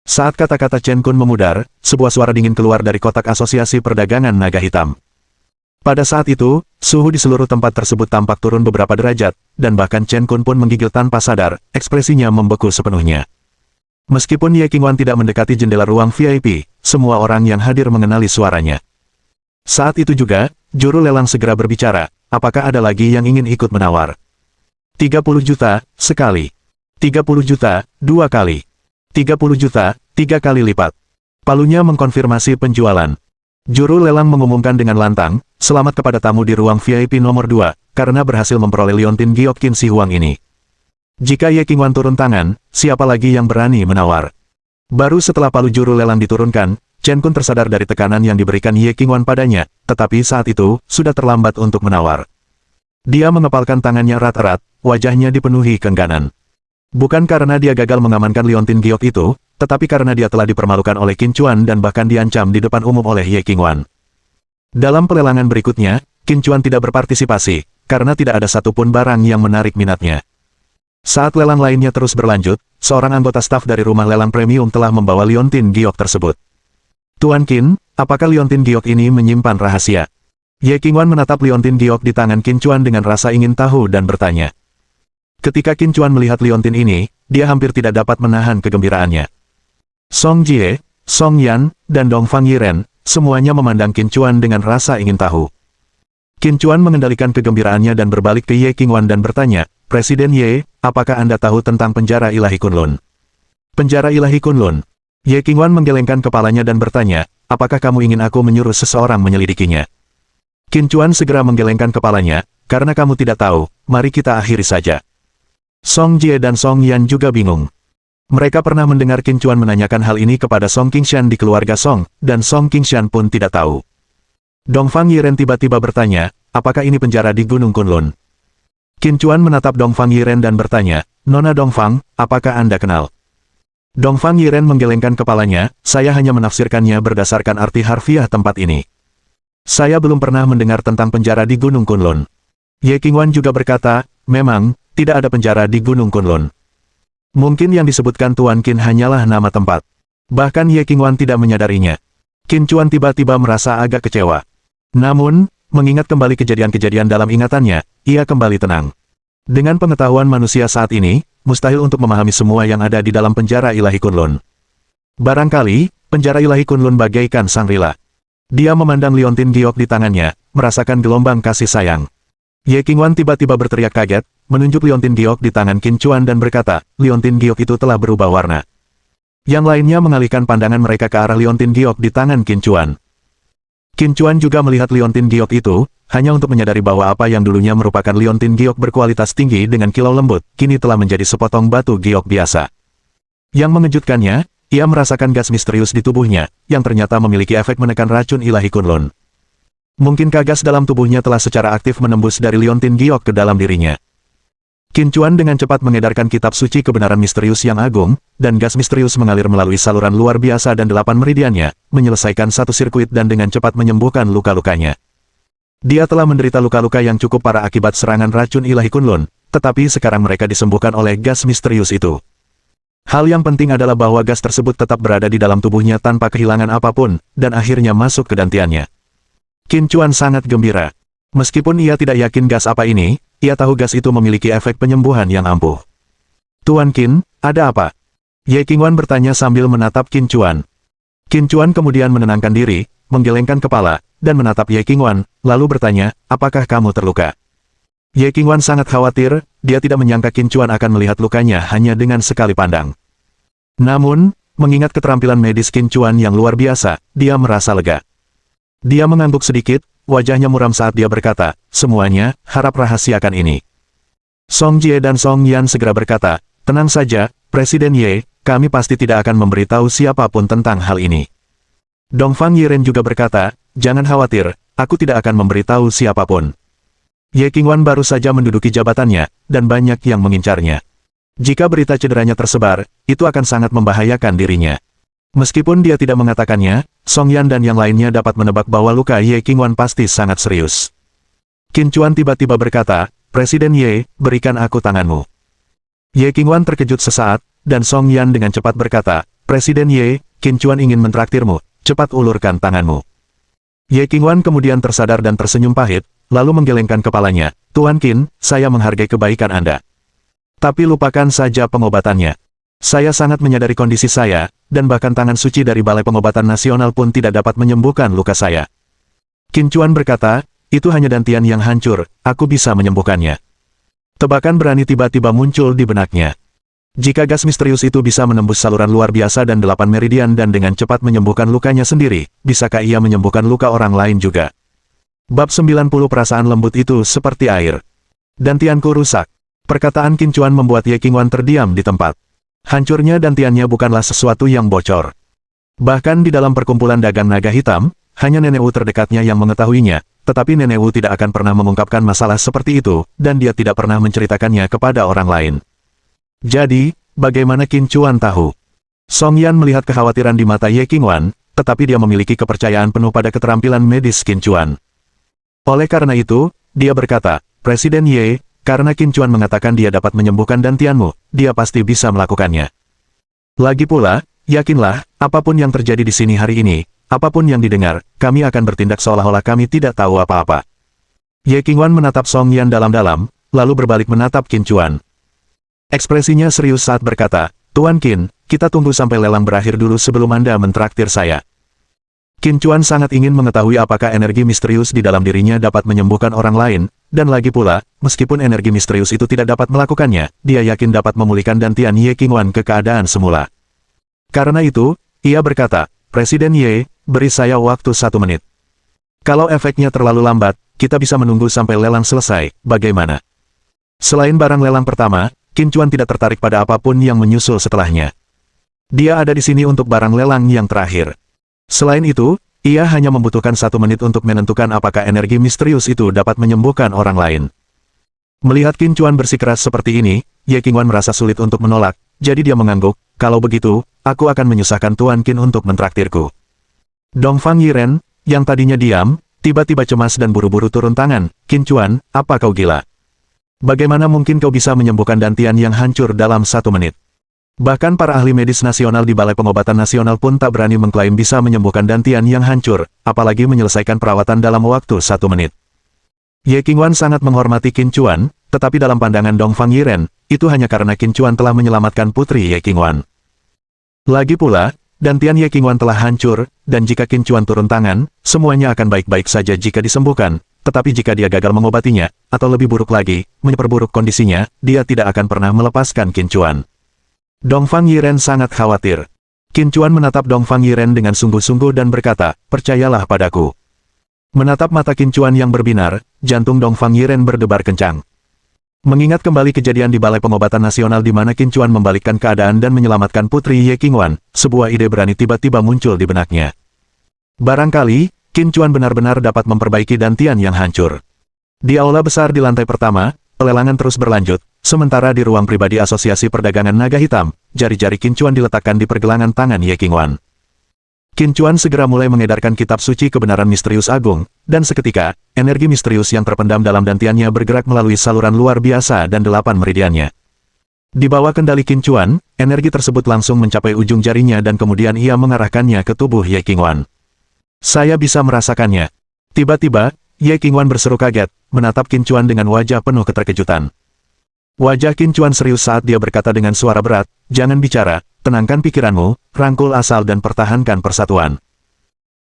Saat kata-kata Chen Kun memudar, sebuah suara dingin keluar dari kotak Asosiasi Perdagangan Naga Hitam. Pada saat itu, suhu di seluruh tempat tersebut tampak turun beberapa derajat, dan bahkan Chen Kun pun menggigil tanpa sadar, ekspresinya membeku sepenuhnya. Meskipun Ye Qingwan tidak mendekati jendela ruang VIP, semua orang yang hadir mengenali suaranya. Saat itu juga, juru lelang segera berbicara, apakah ada lagi yang ingin ikut menawar? 30 juta, sekali. 30 juta, 2 kali. 30 juta, 3 kali lipat. Palunya mengkonfirmasi penjualan. Juru lelang mengumumkan dengan lantang, selamat kepada tamu di ruang VIP nomor 2, karena berhasil memperoleh liontin giok Qin Si Huang ini. Jika Ye Qingwan turun tangan, siapa lagi yang berani menawar? Baru setelah palu juru lelang diturunkan, Chen Kun tersadar dari tekanan yang diberikan Ye Qingwan padanya, tetapi saat itu, sudah terlambat untuk menawar. Dia mengepalkan tangannya erat-erat, wajahnya dipenuhi kengganan. Bukan karena dia gagal mengamankan liontin giok itu, tetapi karena dia telah dipermalukan oleh Qin Chuan dan bahkan diancam di depan umum oleh Ye Qingwan. Dalam pelelangan berikutnya, Qin Chuan tidak berpartisipasi, karena tidak ada satupun barang yang menarik minatnya. Saat lelang lainnya terus berlanjut, seorang anggota staf dari rumah lelang premium telah membawa liontin giok tersebut. Tuan Qin, apakah liontin giok ini menyimpan rahasia? Ye Qingwan menatap liontin giok di tangan Qin Chuan dengan rasa ingin tahu dan bertanya. Ketika Qin Chuan melihat liontin ini, dia hampir tidak dapat menahan kegembiraannya. Song Jie, Song Yan, dan Dongfang Yiren, semuanya memandang Qin Chuan dengan rasa ingin tahu. Qin Chuan mengendalikan kegembiraannya dan berbalik ke Ye Qingwan dan bertanya, Presiden Ye, apakah Anda tahu tentang penjara ilahi Kunlun? Penjara ilahi Kunlun. Ye Qingwan menggelengkan kepalanya dan bertanya, apakah kamu ingin aku menyuruh seseorang menyelidikinya? Qin Chuan segera menggelengkan kepalanya, karena kamu tidak tahu, mari kita akhiri saja. Song Jie dan Song Yan juga bingung. Mereka pernah mendengar Qin Chuan menanyakan hal ini kepada Song Qingshan di keluarga Song, dan Song Qingshan pun tidak tahu. Dongfang Yiren tiba-tiba bertanya, apakah ini penjara di Gunung Kunlun? Qin Chuan menatap Dongfang Yiren dan bertanya, Nona Dongfang, apakah Anda kenal? Dongfang Yiren menggelengkan kepalanya, saya hanya menafsirkannya berdasarkan arti harfiah tempat ini. Saya belum pernah mendengar tentang penjara di Gunung Kunlun. Ye Qingwan juga berkata, memang, tidak ada penjara di Gunung Kunlun. Mungkin yang disebutkan Tuan Qin hanyalah nama tempat. Bahkan Ye Qingwan tidak menyadarinya. Qin Chuan tiba-tiba merasa agak kecewa. Namun, mengingat kembali kejadian-kejadian dalam ingatannya, ia kembali tenang. Dengan pengetahuan manusia saat ini, mustahil untuk memahami semua yang ada di dalam penjara ilahi Kunlun. Barangkali, penjara ilahi Kunlun bagaikan Shangri-La. Dia memandang liontin giok di tangannya, merasakan gelombang kasih sayang. Ye Qingwan tiba-tiba berteriak kaget, menunjuk liontin giok di tangan Qin Chuan dan berkata, liontin giok itu telah berubah warna. Yang lainnya mengalihkan pandangan mereka ke arah liontin giok di tangan Qin Chuan. Qin Chuan juga melihat liontin giok itu, hanya untuk menyadari bahwa apa yang dulunya merupakan liontin giok berkualitas tinggi dengan kilau lembut, kini telah menjadi sepotong batu giok biasa. Yang mengejutkannya, ia merasakan gas misterius di tubuhnya, yang ternyata memiliki efek menekan racun ilahi Kunlun. Mungkinkah gas dalam tubuhnya telah secara aktif menembus dari liontin giok ke dalam dirinya? Qin Chuan dengan cepat mengedarkan kitab suci kebenaran misterius yang agung, dan gas misterius mengalir melalui saluran luar biasa dan 8 meridiannya, menyelesaikan satu sirkuit dan dengan cepat menyembuhkan luka-lukanya. Dia telah menderita luka-luka yang cukup parah akibat serangan racun ilahi Kunlun, tetapi sekarang mereka disembuhkan oleh gas misterius itu. Hal yang penting adalah bahwa gas tersebut tetap berada di dalam tubuhnya tanpa kehilangan apapun, dan akhirnya masuk ke dantiannya. Qin Chuan sangat gembira. Meskipun ia tidak yakin gas apa ini, ia tahu gas itu memiliki efek penyembuhan yang ampuh. Tuan Qin, ada apa? Ye Qingwan bertanya sambil menatap Qin Chuan. Qin Chuan kemudian menenangkan diri, menggelengkan kepala, dan menatap Ye Qingwan, lalu bertanya, apakah kamu terluka? Ye Qingwan sangat khawatir, dia tidak menyangka Qin Chuan akan melihat lukanya hanya dengan sekali pandang. Namun, mengingat keterampilan medis Qin Chuan yang luar biasa, dia merasa lega. Dia mengangguk sedikit, wajahnya muram saat dia berkata, semuanya, harap rahasiakan ini. Song Jie dan Song Yan segera berkata, tenang saja, Presiden Ye, kami pasti tidak akan memberitahu siapapun tentang hal ini. Dongfang Yiren juga berkata, jangan khawatir, aku tidak akan memberitahu siapapun. Ye Qingwan baru saja menduduki jabatannya, dan banyak yang mengincarnya. Jika berita cederanya tersebar, itu akan sangat membahayakan dirinya. Meskipun dia tidak mengatakannya, Song Yan dan yang lainnya dapat menebak bahwa luka Ye Qingwan pasti sangat serius. Qin Chuan tiba-tiba berkata, Presiden Ye, berikan aku tanganmu. Ye Qingwan terkejut sesaat, dan Song Yan dengan cepat berkata, Presiden Ye, Qin Chuan ingin mentraktirmu, cepat ulurkan tanganmu. Ye Qingwan kemudian tersadar dan tersenyum pahit, lalu menggelengkan kepalanya, Tuan Qin, saya menghargai kebaikan Anda. Tapi lupakan saja pengobatannya. Saya sangat menyadari kondisi saya, dan bahkan tangan suci dari Balai Pengobatan Nasional pun tidak dapat menyembuhkan luka saya. Qin Chuan berkata, itu hanya dantian yang hancur, aku bisa menyembuhkannya. Tebakan berani tiba-tiba muncul di benaknya. Jika gas misterius itu bisa menembus saluran luar biasa dan 8 meridian dan dengan cepat menyembuhkan lukanya sendiri, bisakah ia menyembuhkan luka orang lain juga? Bab 90 perasaan lembut itu seperti air. Dantianku rusak. Perkataan Qin Chuan membuat Ye Qingwan terdiam di tempat. Hancurnya dantiannya bukanlah sesuatu yang bocor. Bahkan di dalam perkumpulan dagang naga hitam, hanya Nenek Wu terdekatnya yang mengetahuinya, tetapi Nenek Wu tidak akan pernah mengungkapkan masalah seperti itu, dan dia tidak pernah menceritakannya kepada orang lain. Jadi, bagaimana Qin Chuan tahu? Song Yan melihat kekhawatiran di mata Ye Qingwan, tetapi dia memiliki kepercayaan penuh pada keterampilan medis Qin Chuan. Oleh karena itu, dia berkata, Presiden Ye, karena Qin Chuan mengatakan dia dapat menyembuhkan dantianmu, dia pasti bisa melakukannya. Lagi pula, yakinlah, apapun yang terjadi di sini hari ini, apapun yang didengar, kami akan bertindak seolah-olah kami tidak tahu apa-apa. Ye Qingwan menatap Song Yan dalam-dalam, lalu berbalik menatap Qin Chuan. Ekspresinya serius saat berkata, Tuan Qin, kita tunggu sampai lelang berakhir dulu sebelum Anda mentraktir saya. Qin Chuan sangat ingin mengetahui apakah energi misterius di dalam dirinya dapat menyembuhkan orang lain, dan lagi pula, meskipun energi misterius itu tidak dapat melakukannya, dia yakin dapat memulihkan dantian Ye Qingwan ke keadaan semula. Karena itu, ia berkata, Presiden Ye, beri saya waktu 1 menit. Kalau efeknya terlalu lambat, kita bisa menunggu sampai lelang selesai, bagaimana? Selain barang lelang pertama, Qin Chuan tidak tertarik pada apapun yang menyusul setelahnya. Dia ada di sini untuk barang lelang yang terakhir. Selain itu, ia hanya membutuhkan 1 menit untuk menentukan apakah energi misterius itu dapat menyembuhkan orang lain. Melihat Qin Chuan bersikeras seperti ini, Ye Qingwan merasa sulit untuk menolak, jadi dia mengangguk, kalau begitu, aku akan menyusahkan Tuan Qin untuk mentraktirku. Dongfang Yiren, yang tadinya diam, tiba-tiba cemas dan buru-buru turun tangan, Qin Chuan, apa kau gila? Bagaimana mungkin kau bisa menyembuhkan dantian yang hancur dalam 1 menit? Bahkan para ahli medis nasional di Balai Pengobatan Nasional pun tak berani mengklaim bisa menyembuhkan dantian yang hancur, apalagi menyelesaikan perawatan dalam waktu 1 menit. Ye Qingwan sangat menghormati Qin Chuan, tetapi dalam pandangan Dongfang Yiren, itu hanya karena Qin Chuan telah menyelamatkan putri Ye Qingwan. Lagi pula, dantian Ye Qingwan telah hancur, dan jika Qin Chuan turun tangan, semuanya akan baik-baik saja jika disembuhkan, tetapi jika dia gagal mengobatinya, atau lebih buruk lagi, memperburuk kondisinya, dia tidak akan pernah melepaskan Qin Chuan. Dongfang Yiren sangat khawatir. Qin Chuan menatap Dongfang Yiren dengan sungguh-sungguh dan berkata, percayalah padaku. Menatap mata Qin Chuan yang berbinar, jantung Dongfang Yiren berdebar kencang. Mengingat kembali kejadian di Balai Pengobatan Nasional di mana Qin Chuan membalikkan keadaan dan menyelamatkan putri Ye Qingwan, sebuah ide berani tiba-tiba muncul di benaknya. Barangkali, Qin Chuan benar-benar dapat memperbaiki dantian yang hancur. Di aula besar di lantai pertama, pelelangan terus berlanjut. Sementara di ruang pribadi Asosiasi Perdagangan Naga Hitam, jari-jari Qin Chuan diletakkan di pergelangan tangan Ye Qingwan. Qin Chuan segera mulai mengedarkan kitab suci kebenaran misterius agung, dan seketika, energi misterius yang terpendam dalam dantiannya bergerak melalui saluran luar biasa dan 8 meridiannya. Di bawah kendali Qin Chuan, energi tersebut langsung mencapai ujung jarinya dan kemudian ia mengarahkannya ke tubuh Ye Qingwan. Saya bisa merasakannya. Tiba-tiba, Ye Qingwan berseru kaget, menatap Qin Chuan dengan wajah penuh keterkejutan. Wajah Qin Chuan serius saat dia berkata dengan suara berat, jangan bicara, tenangkan pikiranmu, rangkul asal dan pertahankan persatuan.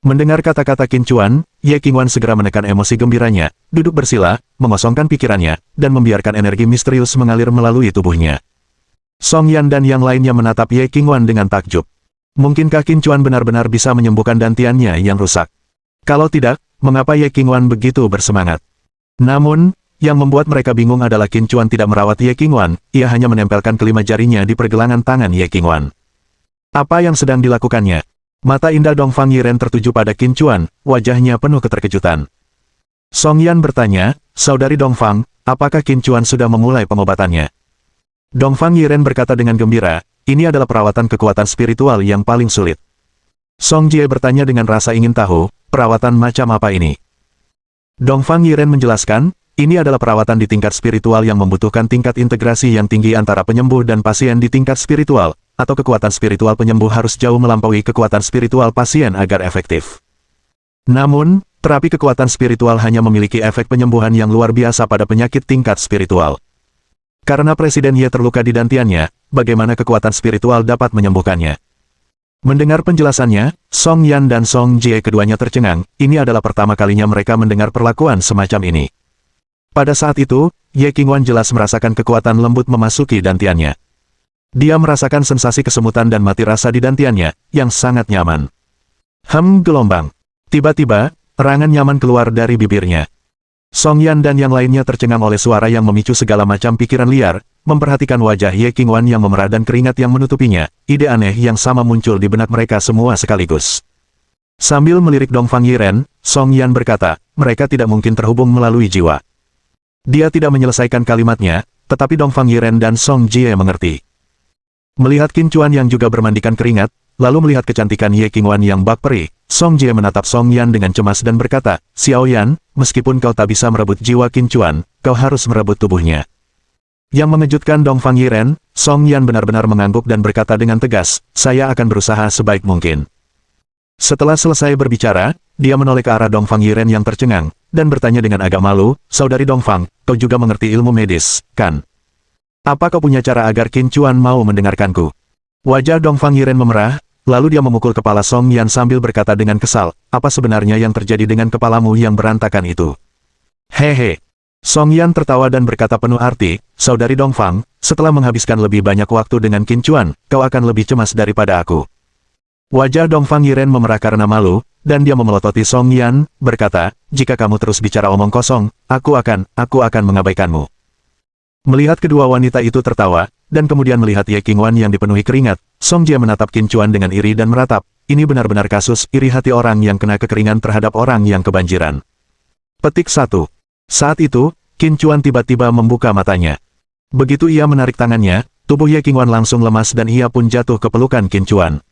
Mendengar kata-kata Qin Chuan, Ye Qingwan segera menekan emosi gembiranya, duduk bersila, mengosongkan pikirannya, dan membiarkan energi misterius mengalir melalui tubuhnya. Song Yan dan yang lainnya menatap Ye Qingwan dengan takjub. Mungkinkah Qin Chuan benar-benar bisa menyembuhkan dantiannya yang rusak? Kalau tidak, mengapa Ye Qingwan begitu bersemangat? Namun, yang membuat mereka bingung adalah Qin Chuan tidak merawat Ye Qingwan, ia hanya menempelkan kelima jarinya di pergelangan tangan Ye Qingwan. Apa yang sedang dilakukannya? Mata indah Dongfang Yiren tertuju pada Qin Chuan, wajahnya penuh keterkejutan. Song Yan bertanya, Saudari Dongfang, apakah Qin Chuan sudah memulai pengobatannya? Dongfang Yiren berkata dengan gembira, ini adalah perawatan kekuatan spiritual yang paling sulit. Song Jie bertanya dengan rasa ingin tahu, perawatan macam apa ini? Dongfang Yiren menjelaskan, ini adalah perawatan di tingkat spiritual yang membutuhkan tingkat integrasi yang tinggi antara penyembuh dan pasien di tingkat spiritual, atau kekuatan spiritual penyembuh harus jauh melampaui kekuatan spiritual pasien agar efektif. Namun, terapi kekuatan spiritual hanya memiliki efek penyembuhan yang luar biasa pada penyakit tingkat spiritual. Karena Presiden Ye terluka di dantiannya, bagaimana kekuatan spiritual dapat menyembuhkannya? Mendengar penjelasannya, Song Yan dan Song Jie keduanya tercengang, ini adalah pertama kalinya mereka mendengar perlakuan semacam ini. Pada saat itu, Ye Qingwan jelas merasakan kekuatan lembut memasuki dantiannya. Dia merasakan sensasi kesemutan dan mati rasa di dantiannya, yang sangat nyaman. Gelombang. Tiba-tiba, erangan nyaman keluar dari bibirnya. Song Yan dan yang lainnya tercengang oleh suara yang memicu segala macam pikiran liar, memperhatikan wajah Ye Qingwan yang memerah dan keringat yang menutupinya, ide aneh yang sama muncul di benak mereka semua sekaligus. Sambil melirik Dongfang Yiren, Song Yan berkata, mereka tidak mungkin terhubung melalui jiwa. Dia tidak menyelesaikan kalimatnya, tetapi Dongfang Yiren dan Song Jie mengerti. Melihat Qin Chuan yang juga bermandikan keringat, lalu melihat kecantikan Ye Qingwan yang bak peri, Song Jie menatap Song Yan dengan cemas dan berkata, Xiao Yan, meskipun kau tak bisa merebut jiwa Qin Chuan, kau harus merebut tubuhnya. Yang mengejutkan Dongfang Yiren, Song Yan benar-benar mengangguk dan berkata dengan tegas, saya akan berusaha sebaik mungkin. Setelah selesai berbicara, dia menoleh ke arah Dongfang Yiren yang tercengang, dan bertanya dengan agak malu, Saudari Dongfang, kau juga mengerti ilmu medis, kan? Apa kau punya cara agar Qin Chuan mau mendengarkanku? Wajah Dongfang Yiren memerah, lalu dia memukul kepala Song Yan sambil berkata dengan kesal, apa sebenarnya yang terjadi dengan kepalamu yang berantakan itu? Hehe. Song Yan tertawa dan berkata penuh arti, Saudari Dongfang, setelah menghabiskan lebih banyak waktu dengan Qin Chuan, kau akan lebih cemas daripada aku. Wajah Dongfang Yiren memerah karena malu, dan dia memelototi Song Yan, berkata, jika kamu terus bicara omong kosong, aku akan mengabaikanmu. Melihat kedua wanita itu tertawa, dan kemudian melihat Ye Qingwan yang dipenuhi keringat, Song Jie menatap Qin Chuan dengan iri dan meratap, ini benar-benar kasus iri hati orang yang kena kekeringan terhadap orang yang kebanjiran. Petik 1. Saat itu, Qin Chuan tiba-tiba membuka matanya. Begitu ia menarik tangannya, tubuh Ye Qingwan langsung lemas dan ia pun jatuh ke pelukan Qin Chuan.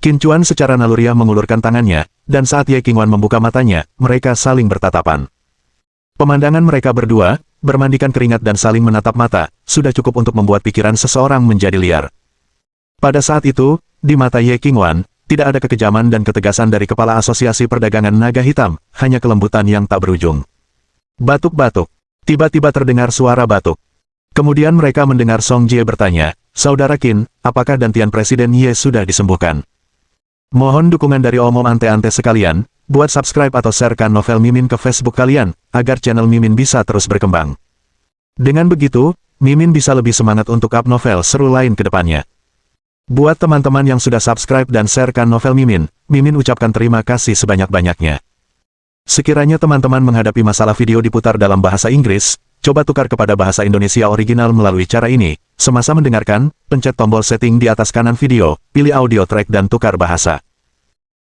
Qin Chuan secara naluriah mengulurkan tangannya, dan saat Ye Qingwan membuka matanya, mereka saling bertatapan. Pemandangan mereka berdua, bermandikan keringat dan saling menatap mata, sudah cukup untuk membuat pikiran seseorang menjadi liar. Pada saat itu, di mata Ye Qingwan, tidak ada kekejaman dan ketegasan dari Kepala Asosiasi Perdagangan Naga Hitam, hanya kelembutan yang tak berujung. Batuk-batuk. Tiba-tiba terdengar suara batuk. Kemudian mereka mendengar Song Jie bertanya, Saudara Qin, apakah dantian Presiden Ye sudah disembuhkan? Mohon dukungan dari omom ante-ante sekalian, buat subscribe atau sharekan novel Mimin ke Facebook kalian, agar channel Mimin bisa terus berkembang. Dengan begitu, Mimin bisa lebih semangat untuk up novel seru lain ke depannya. Buat teman-teman yang sudah subscribe dan sharekan novel Mimin, Mimin ucapkan terima kasih sebanyak-banyaknya. Sekiranya teman-teman menghadapi masalah video diputar dalam bahasa Inggris, coba tukar kepada bahasa Indonesia original melalui cara ini. Semasa mendengarkan, pencet tombol setting di atas kanan video, pilih audio track dan tukar bahasa.